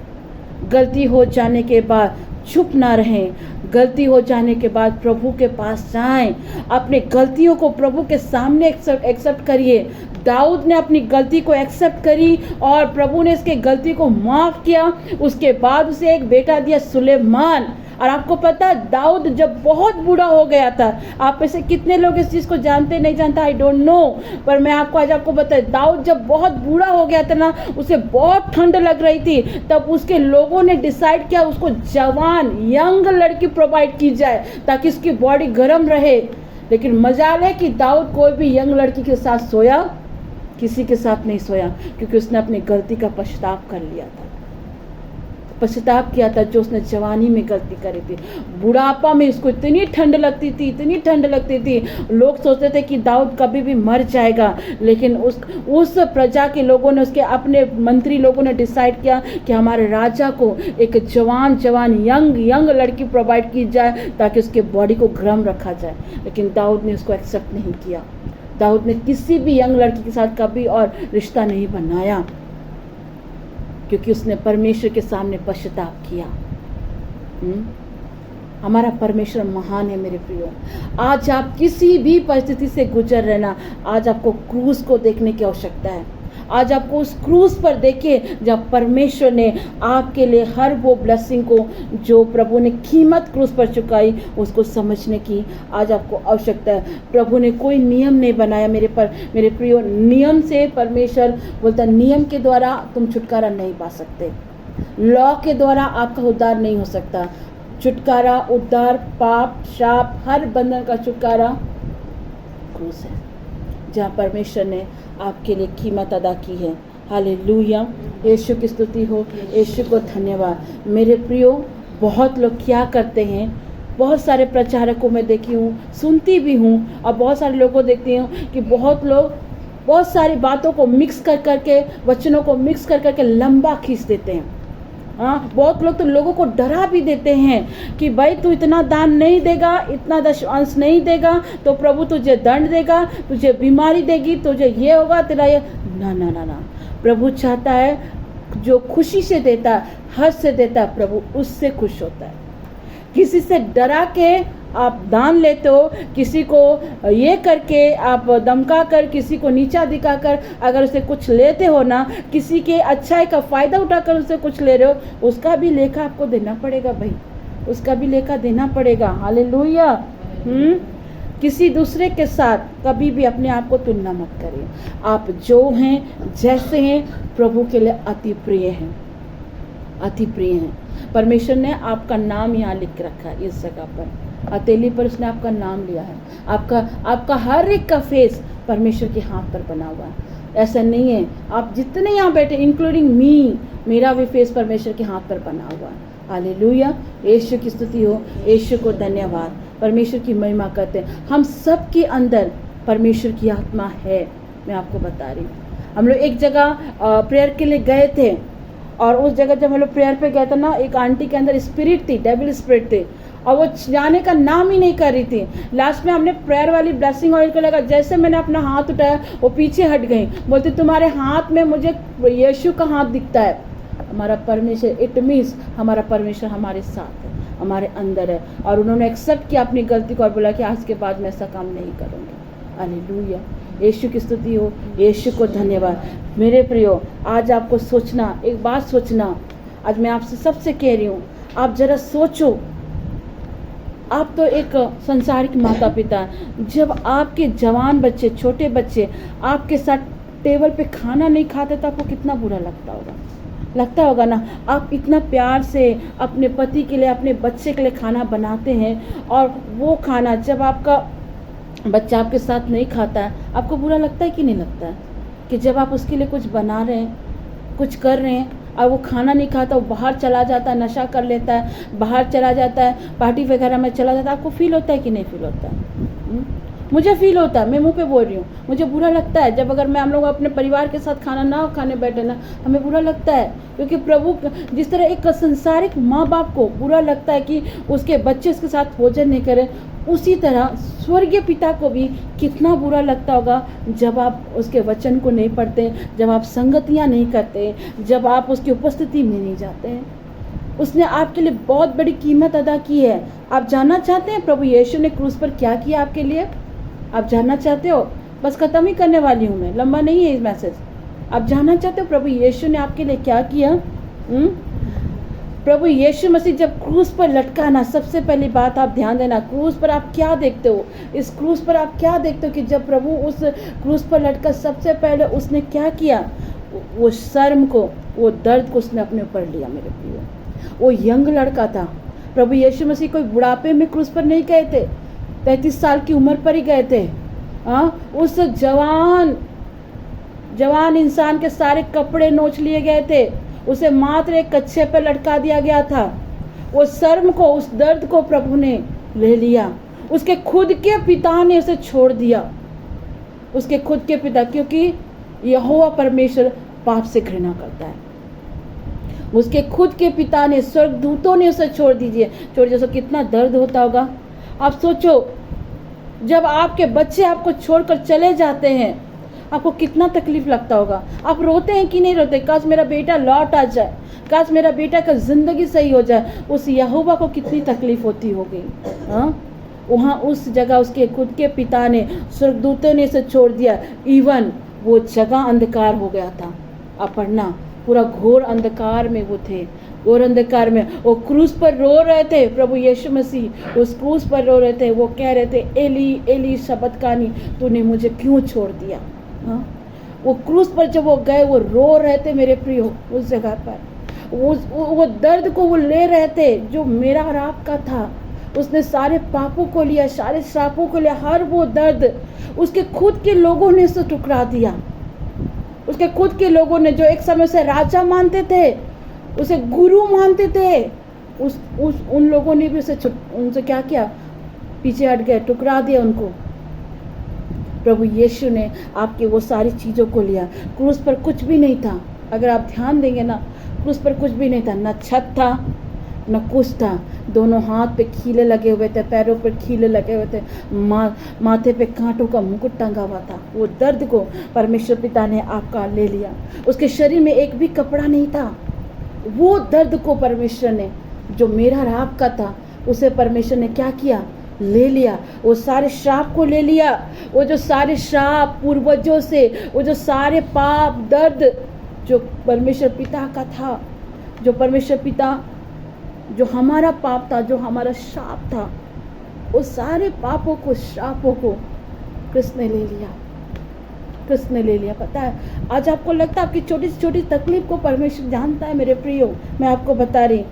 Speaker 1: गलती हो जाने के बाद चुप ना रहें। गलती हो जाने के बाद प्रभु के पास जाएं, अपने गलतियों को प्रभु के सामने एक्सेप्ट करिए। दाऊद ने अपनी गलती को एक्सेप्ट करी और प्रभु ने इसके गलती को माफ़ किया। उसके बाद उसे एक बेटा दिया, सुलेमान। और आपको पता है, दाऊद जब बहुत बूढ़ा हो गया था, आप में से कितने लोग इस चीज़ को जानते नहीं जानता, आई डोंट नो, पर मैं आपको बता, दाऊद जब बहुत बूढ़ा हो गया था ना, उसे बहुत ठंड लग रही थी, तब उसके लोगों ने डिसाइड किया उसको जवान यंग लड़की प्रोवाइड की जाए ताकि उसकी बॉडी गर्म रहे। लेकिन मजाल है कि दाऊद कोई भी यंग लड़की के साथ सोया, किसी के साथ नहीं सोया, क्योंकि उसने अपनी गलती का पश्चाताप कर लिया था, पश्चाताप किया था जो उसने जवानी में गलती करी थी। बुढ़ापा में उसको इतनी ठंड लगती थी, लोग सोचते थे कि दाऊद कभी भी मर जाएगा, लेकिन उस प्रजा के लोगों ने, उसके अपने मंत्री लोगों ने डिसाइड किया कि हमारे राजा को एक जवान यंग लड़की प्रोवाइड की जाए ताकि उसके बॉडी को गर्म रखा जाए। लेकिन दाऊद ने उसको एक्सेप्ट नहीं किया। दाऊद ने किसी भी यंग लड़की के साथ कभी और रिश्ता नहीं बनाया, क्योंकि उसने परमेश्वर के सामने पश्चाताप किया। हमारा परमेश्वर महान है मेरे प्रियो। आज आप किसी भी परिस्थिति से गुजर रहे ना, आज आपको क्रूस को देखने की आवश्यकता है। आज आपको उस क्रूस पर देखिए जब परमेश्वर ने आपके लिए हर वो ब्लेसिंग को, जो प्रभु ने कीमत क्रूस पर चुकाई, उसको समझने की आज आपको आवश्यकता है। प्रभु ने कोई नियम नहीं बनाया मेरे प्रियो। नियम से परमेश्वर बोलता, नियम के द्वारा तुम छुटकारा नहीं पा सकते, लॉ के द्वारा आपका उद्धार नहीं हो सकता। छुटकारा, उद्धार, पाप, शाप, हर बंधन का छुटकारा क्रूस है, जहाँ परमेश्वर ने आपके लिए कीमत अदा की है। हालेलुया, यीशु की स्तुति हो, यीशु को धन्यवाद। मेरे प्रियो, बहुत लोग क्या करते हैं, बहुत सारे प्रचारकों में देखी हूँ, सुनती भी हूँ, और बहुत सारे लोगों को देखती हूँ कि बहुत लोग बहुत सारी बातों को मिक्स कर करके, वचनों को मिक्स कर करके लंबा खींच देते हैं। हाँ, बहुत लोग तो लोगों को डरा भी देते हैं कि भाई तू इतना दान नहीं देगा, इतना दशमांश नहीं देगा तो प्रभु तुझे दंड देगा, तुझे बीमारी देगी, तुझे ये होगा, तेरा ये। ना ना ना ना, प्रभु चाहता है जो खुशी से देता है, हर्ष से देता है, प्रभु उससे खुश होता है। किसी से डरा के आप दान लेते हो, किसी को ये करके आप धमका कर, किसी को नीचा दिखाकर अगर उसे कुछ लेते हो ना, किसी के अच्छाई का फ़ायदा उठाकर उसे कुछ ले रहे हो, उसका भी लेखा आपको देना पड़ेगा भाई, उसका भी लेखा देना पड़ेगा। हालेलुया। किसी दूसरे के साथ कभी भी अपने आप को तुलना मत करिए। आप जो हैं, जैसे हैं, प्रभु के लिए अति प्रिय हैं, अति प्रिय हैं। परमेश्वर ने आपका नाम यहाँ लिख रखा है, इस जगह पर हथेली पर उसने आपका नाम लिया है। आपका हर एक का फेस परमेश्वर के हाथ पर बना हुआ है। ऐसा नहीं है, आप जितने यहाँ बैठे, इंक्लूडिंग मी, मेरा भी फेस परमेश्वर के हाथ पर बना हुआ है। हालेलुया, यीशु की स्तुति हो, यीशु को धन्यवाद। परमेश्वर की महिमा करते हैं। हम सब के अंदर परमेश्वर की आत्मा है। मैं आपको बता रही हूँ, हम लोग एक जगह प्रेयर के लिए गए थे, और उस जगह जब हम लोग प्रेयर पे गए थे ना, एक आंटी के अंदर स्पिरिट थी, डेविल स्पिरिट थी, और वो जाने का नाम ही नहीं कर रही थी। लास्ट में हमने प्रेयर वाली ब्लेसिंग ऑयल को लगा, जैसे मैंने अपना हाथ उठाया वो पीछे हट गई, बोलती तुम्हारे हाथ में मुझे यीशु का हाथ दिखता है। हमारा परमेश्वर, इट मीन्स हमारा परमेश्वर हमारे साथ है, हमारे अंदर है। और उन्होंने एक्सेप्ट किया अपनी गलती को और बोला कि आज के बाद मैं ऐसा काम नहीं करूँगी। हालेलुया, यीशु की स्तुति हो, यीशु को धन्यवाद। मेरे प्रियो, आज आपको सोचना, एक बात सोचना, आज मैं आपसे सबसे कह रही हूँ, आप जरा सोचो, आप तो एक संसारिक माता पिता, जब आपके जवान बच्चे, छोटे बच्चे आपके साथ टेबल पे खाना नहीं खाते तो आपको कितना बुरा लगता होगा ना। आप इतना प्यार से अपने पति के लिए, अपने बच्चे के लिए खाना बनाते हैं, और वो खाना जब आपका बच्चा आपके साथ नहीं खाता है, आपको बुरा लगता है कि नहीं लगता है? कि जब आप उसके लिए कुछ बना रहे हैं, कुछ कर रहे हैं, और वो खाना नहीं खाता, वो बाहर चला जाता है, नशा कर लेता है, बाहर चला जाता है, पार्टी वगैरह में चला जाता है, आपको फील होता है कि नहीं फील होता है? मुझे फील होता है, मैं मुंह पे बोल रही हूँ, मुझे बुरा लगता है जब अगर मैं हम लोग अपने परिवार के साथ खाना ना खाने बैठे ना, हमें बुरा लगता है। क्योंकि प्रभु जिस तरह एक संसारिक माँ बाप को बुरा लगता है कि उसके बच्चे उसके साथ भोजन नहीं करें, उसी तरह स्वर्गीय पिता को भी कितना बुरा लगता होगा जब आप उसके वचन को नहीं पढ़ते, जब आप संगतियाँ नहीं करते, जब आप उसकी उपस्थिति में नहीं जाते हैं। उसने आपके लिए बहुत बड़ी कीमत अदा की है। आप जानना चाहते हैं प्रभु यीशु ने क्रूस पर क्या किया आपके लिए? आप जानना चाहते हो? बस ख़त्म ही करने वाली हूँ मैं, लंबा नहीं है ये मैसेज। आप जानना चाहते हो प्रभु यीशु ने आपके लिए क्या किया? प्रभु यीशु मसीह जब क्रूस पर लटका ना, सबसे पहली बात आप ध्यान देना, क्रूस पर आप क्या देखते हो? इस क्रूस पर आप क्या देखते हो कि जब प्रभु उस क्रूस पर लटका, सबसे पहले उसने क्या किया? वो शर्म को, वो दर्द को उसने अपने ऊपर लिया। मेरे प्रिय, वो यंग लड़का था। प्रभु यीशु मसीह कोई बुढ़ापे में क्रूस पर नहीं गए थे, 35 साल की उम्र पर ही गए थे। उस जवान इंसान के सारे कपड़े नोच लिए गए थे, उसे मात्र एक कच्छे पर लटका दिया गया था। वो शर्म को, उस दर्द को प्रभु ने ले लिया। उसके खुद के पिता ने उसे छोड़ दिया, उसके खुद के पिता, क्योंकि यहोवा परमेश्वर पाप से घृणा करता है। उसके खुद के पिता ने, स्वर्गदूतों ने उसे छोड़ दीजिए। सो कितना दर्द होता होगा। आप सोचो, जब आपके बच्चे आपको छोड़कर चले जाते हैं, आपको कितना तकलीफ लगता होगा। आप रोते हैं कि नहीं रोते? काश मेरा बेटा लौट आ जाए, काश मेरा बेटा का जिंदगी सही हो जाए। उस यहोवा को कितनी तकलीफ होती होगी। वहाँ उस जगह उसके खुद के पिता ने, स्वर्गदूतों ने इसे छोड़ दिया। इवन वो जगह अंधकार हो गया था। आप पढ़ना, पूरा घोर अंधकार में वो थे, घोर अंधकार में वो क्रूस पर रो रहे थे। प्रभु यीशु मसीह उस क्रूस पर रो रहे थे। वो कह रहे थे, एली एली शबक्तानी, तूने मुझे क्यों छोड़ दिया? वो क्रूस पर जब वो गए, वो रो रहे थे मेरे प्रियो। उस जगह पर वो दर्द को वो ले रहे थे जो मेरा और आपका था। उसने सारे पापों को लिया, सारे श्रापों को लिया, हर वो दर्द उसके खुद के लोगों ने उसे ठुकरा दिया। उसके खुद के लोगों ने, जो एक समय से राजा मानते थे, उसे गुरु मानते थे, उन लोगों ने भी उनसे क्या किया? पीछे हट गए, ठुकरा दिया उनको। प्रभु यीशु ने आपके वो सारी चीज़ों को लिया। क्रूस पर कुछ भी नहीं था। अगर आप ध्यान देंगे ना, क्रूस पर कुछ भी नहीं था, न छत था न कुछ था। दोनों हाथ पे खीले लगे हुए थे, पैरों पर खीले लगे हुए थे, माथे पे कांटों का मुकुट टंगा हुआ था। वो दर्द को परमेश्वर पिता ने आपका ले लिया। उसके शरीर में एक भी कपड़ा नहीं था। वो दर्द को परमेश्वर ने, जो मेरा और आपका था, उसे परमेश्वर ने क्या किया? ले लिया। वो सारे श्राप को ले लिया। वो जो सारे श्राप पूर्वजों से, वो जो सारे पाप, दर्द जो परमेश्वर पिता का था, जो परमेश्वर पिता, जो हमारा पाप था, जो हमारा श्राप था, वो सारे पापों को, श्रापों को कृष्ण ने ले लिया। कृष्ण ने ले लिया। पता है, आज आपको लगता है आपकी छोटी से छोटी तकलीफ को परमेश्वर जानता है। मेरे प्रियो, मैं आपको बता रही,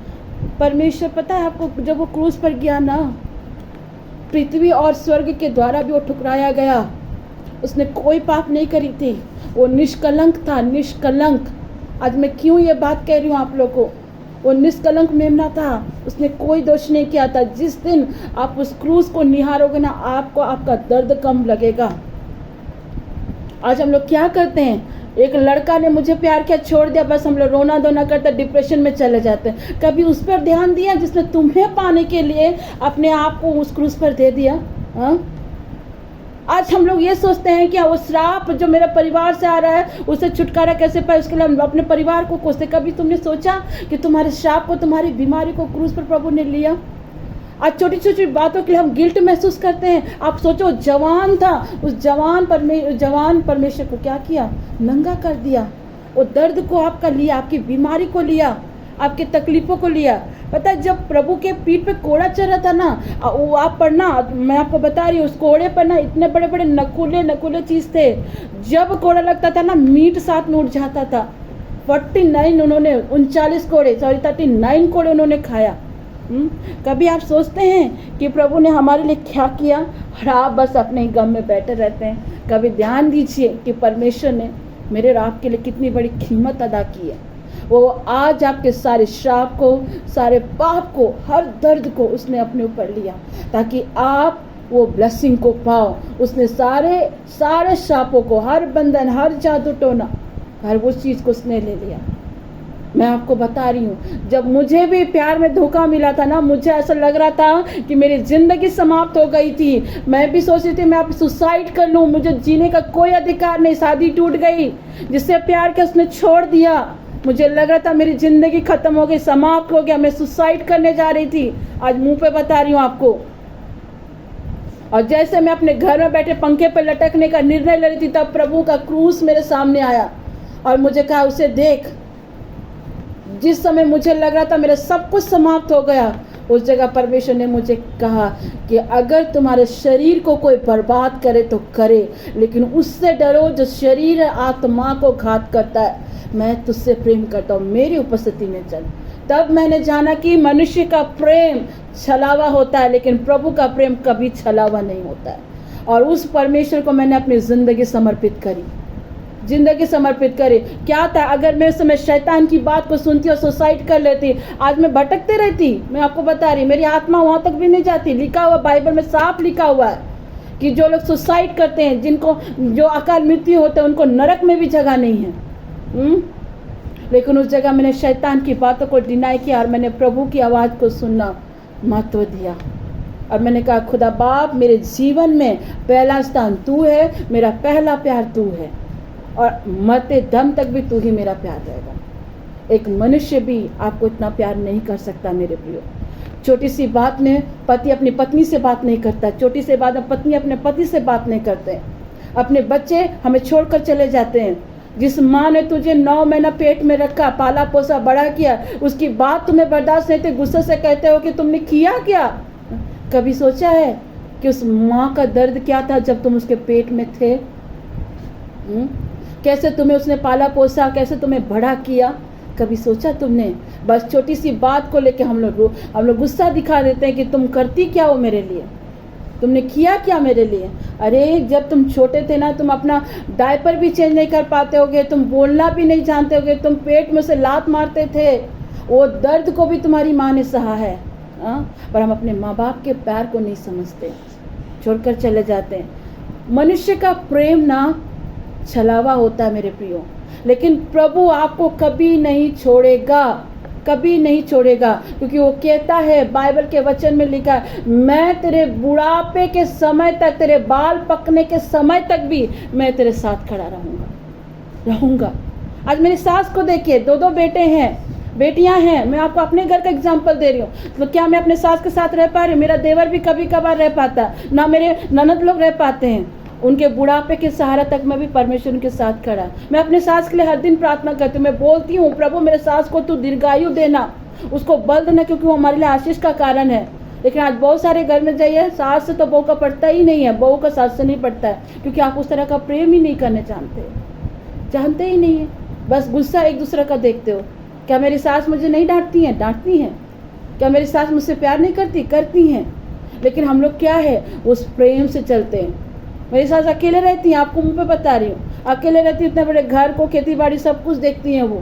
Speaker 1: परमेश्वर, पता है आपको, जब वो क्रूस पर गया ना, पृथ्वी और स्वर्ग के द्वारा भी वो ठुकराया गया। उसने कोई पाप नहीं करी थी। वो निष्कलंक था, निष्कलंक। आज मैं क्यों ये बात कह रही हूँ आप लोगों को? वो निष्कलंक मेमना था, उसने कोई दोष नहीं किया था। जिस दिन आप उस क्रूस को निहारोगे ना, आपको आपका दर्द कम लगेगा। आज हम लोग क्या करते हैं? एक लड़का ने मुझे प्यार किया, छोड़ दिया, बस हम लोग रोना धोना करते, डिप्रेशन में चले जाते हैं। कभी उस पर ध्यान दिया जिसने तुम्हें पाने के लिए अपने आप को उस क्रूस पर दे दिया? आज हम लोग ये सोचते हैं कि वो श्राप जो मेरे परिवार से आ रहा है, उससे छुटकारा कैसे पाए, उसके लिए हम अपने परिवार को कोसते। कभी तुमने सोचा कि तुम्हारे श्राप को, तुम्हारी बीमारी को क्रूस पर प्रभु ने लिया? आज छोटी छोटी बातों के लिए हम गिल्ट महसूस करते हैं। आप सोचो, जवान था, उस जवान परमेश्वर को क्या किया? नंगा कर दिया। वो दर्द को आपका लिया, आपकी बीमारी को लिया, आपके तकलीफ़ों को लिया। पता है जब प्रभु के पीठ पे कोड़ा चढ़ रहा था ना, वो आप पढ़ना, मैं आपको बता रही हूँ, उस कोड़े पर ना इतने बड़े बड़े नकुले चीज़ थे। जब कोड़ा लगता था ना, मीट साथ में उठ जाता था। 39 उन्होंने 39 कोड़े उन्होंने खाया। कभी आप सोचते हैं कि प्रभु ने हमारे लिए क्या किया और आप बस अपने ही गम में बैठे रहते हैं? कभी ध्यान दीजिए कि परमेश्वर ने मेरे और आपके लिए कितनी बड़ी कीमत अदा की है। वो आज आपके सारे श्राप को, सारे पाप को, हर दर्द को उसने अपने ऊपर लिया ताकि आप वो ब्लेसिंग को पाओ। उसने सारे श्रापों को, हर बंधन, हर जादू टोना, हर वो चीज़ को उसने ले लिया। मैं आपको बता रही हूँ, जब मुझे भी प्यार में धोखा मिला था ना, मुझे ऐसा लग रहा था कि मेरी ज़िंदगी समाप्त हो गई थी। मैं भी सोच रही थी मैं आप सुसाइड कर लूँ, मुझे जीने का कोई अधिकार नहीं। शादी टूट गई, जिससे प्यार के उसने छोड़ दिया। मुझे लग रहा था मेरी ज़िंदगी ख़त्म हो गई, समाप्त हो गया, मैं सुसाइड करने जा रही थी। आज मुँह पे बता रही हूँ आपको। और जैसे मैं अपने घर में बैठे पंखे पे लटकने का निर्णय ले रही थी, तब प्रभु का क्रूस मेरे सामने आया और मुझे कहा, उसे देख। जिस समय मुझे लग रहा था मेरा सब कुछ समाप्त हो गया, उस जगह परमेश्वर ने मुझे कहा कि अगर तुम्हारे शरीर को कोई बर्बाद करे तो करे, लेकिन उससे डरो जो शरीर आत्मा को घात करता है। मैं तुझसे प्रेम करता हूँ, मेरी उपस्थिति में चल। तब मैंने जाना कि मनुष्य का प्रेम छलावा होता है, लेकिन प्रभु का प्रेम कभी छलावा नहीं होता है। और उस परमेश्वर को मैंने अपनी ज़िंदगी समर्पित करी, क्या था अगर मैं उस समय शैतान की बात को सुनती और सुसाइड कर लेती, आज मैं भटकते रहती। मैं आपको बता रही, मेरी आत्मा वहाँ तक भी नहीं जाती। लिखा हुआ बाइबल में साफ लिखा हुआ है कि जो लोग सुसाइड करते हैं, जिनको जो अकाल मृत्यु होते हैं, उनको नरक में भी जगह नहीं है। लेकिन उस जगह मैंने शैतान की बातों को डिनाई किया और मैंने प्रभु की आवाज़ को सुनना महत्व दिया। और मैंने कहा, खुदा बाप, मेरे जीवन में पहला स्थान तू है, मेरा पहला प्यार तू है और मरते दम तक भी तू ही मेरा प्यार रहेगा। एक मनुष्य भी आपको इतना प्यार नहीं कर सकता मेरे प्रियो। छोटी सी बात में पति अपनी पत्नी से बात नहीं करता, छोटी सी बात में पत्नी अपने पति से बात नहीं करते। अपने बच्चे हमें छोड़कर चले जाते हैं। जिस माँ ने तुझे 9 महीना पेट में रखा, पाला पोसा बड़ा किया, उसकी बात तुम्हें बर्दाश्त नहीं थी, गुस्से से कहते हो कि तुमने किया क्या? कभी सोचा है कि उस माँ का दर्द क्या था जब तुम उसके पेट में थे? कैसे तुम्हें उसने पाला पोसा, कैसे तुम्हें बड़ा किया? कभी सोचा तुमने? बस छोटी सी बात को लेके हम लोग गुस्सा दिखा देते हैं कि तुम करती क्या हो मेरे लिए, तुमने किया क्या मेरे लिए। अरे जब तुम छोटे थे ना, तुम अपना डायपर भी चेंज नहीं कर पाते होगे, तुम बोलना भी नहीं जानते होगे, तुम पेट में से लात मारते थे। वो दर्द को भी तुम्हारी माँ ने सहा है। पर हम अपने माँ बाप के प्यार को नहीं समझते, छोड़कर चले जाते हैं। मनुष्य का प्रेम ना छलावा होता है मेरे प्रियो, लेकिन प्रभु आपको कभी नहीं छोड़ेगा, कभी नहीं छोड़ेगा, क्योंकि वो कहता है, बाइबल के वचन में लिखा है, मैं तेरे बुढ़ापे के समय तक, तेरे बाल पकने के समय तक भी मैं तेरे साथ खड़ा रहूँगा। आज मेरी सास को देखिए, 2 बेटे हैं, बेटियां हैं। मैं आपको अपने घर का एग्जांपल दे रही हूँ। तो क्या मैं अपने सास के साथ रह पा रही हूँ? मेरा देवर भी कभी कभार रह पाता, ना मेरे ननद लोग रह पाते हैं। उनके बुढ़ापे के सहारा तक मैं भी परमेश्वर उनके साथ खड़ा। मैं अपने सास के लिए हर दिन प्रार्थना करती हूँ। मैं बोलती हूँ, प्रभु मेरे सास को तू दीर्घायु देना, उसको बल देना, क्योंकि वो हमारे लिए आशीष का कारण है। लेकिन आज बहुत सारे घर में जाइए, सास से तो बहू का पड़ता ही नहीं है, बहू का सास से नहीं पड़ता है, क्योंकि आप उस तरह का प्रेम ही नहीं करने जानते ही नहीं है। बस गुस्सा एक दूसरे का देखते हो। क्या मेरी सास मुझे नहीं डांटती हैं? डांटती हैं। क्या मेरी सास मुझसे प्यार नहीं करती? करती हैं। लेकिन हम लोग क्या है, उस प्रेम से चलते हैं। मेरी सास अकेले रहती हैं, आपको मुँह पे बता रही हूँ, अकेले रहती, इतने बड़े घर को, खेती बाड़ी सब कुछ देखती हैं वो,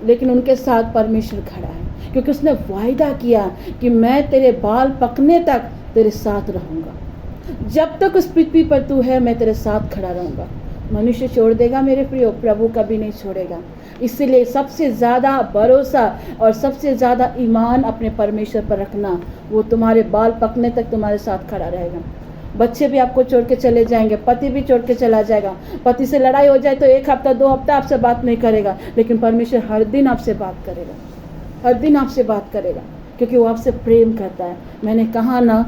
Speaker 1: लेकिन उनके साथ परमेश्वर खड़ा है, क्योंकि उसने वायदा किया कि मैं तेरे बाल पकने तक तेरे साथ रहूँगा। जब तक उस पृथ्वी पर तू है, मैं तेरे साथ खड़ा रहूँगा। मनुष्य छोड़ देगा मेरे प्रियो, प्रभु कभी नहीं छोड़ेगा। इसलिए सबसे ज़्यादा भरोसा और सबसे ज़्यादा ईमान अपने परमेश्वर पर रखना। वो तुम्हारे बाल पकने तक तुम्हारे साथ खड़ा रहेगा। बच्चे भी आपको छोड़ के चले जाएंगे, पति भी छोड़ के चला जाएगा। पति से लड़ाई हो जाए तो 1 हफ्ता 2 हफ्ता आपसे बात नहीं करेगा, लेकिन परमेश्वर हर दिन आपसे बात करेगा, हर दिन आपसे बात करेगा, क्योंकि वो आपसे प्रेम करता है। मैंने कहा ना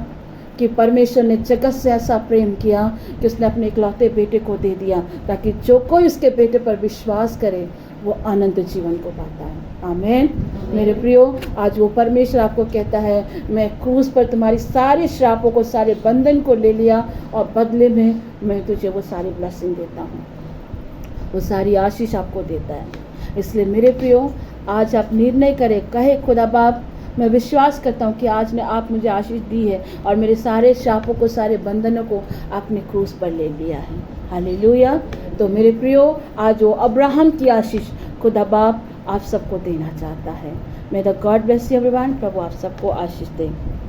Speaker 1: कि परमेश्वर ने जगत से ऐसा प्रेम किया कि उसने अपने इकलौते बेटे को दे दिया, ताकि जो कोई उसके बेटे पर विश्वास करे वो अनंत जीवन को पाता है। आमीन। मेरे प्रियो, आज वो परमेश्वर आपको कहता है, मैं क्रूस पर तुम्हारी सारे श्रापों को, सारे बंधन को ले लिया और बदले में मैं तुझे वो सारी ब्लेसिंग देता हूँ, वो सारी आशीष आपको देता है। इसलिए मेरे प्रियो, आज आप निर्णय करें, कहे खुदा बाप, मैं विश्वास करता हूँ कि आज ने आप मुझे आशीष दी है और मेरे सारे श्रापों को, सारे बंधनों को आपने क्रूस पर ले लिया है। हालेलुया। तो मेरे प्रियो, आज वो अब्राहम की आशीष खुदा बाप आप सबको देना चाहता है। May the God bless you everyone. प्रभु आप सबको आशीष दे।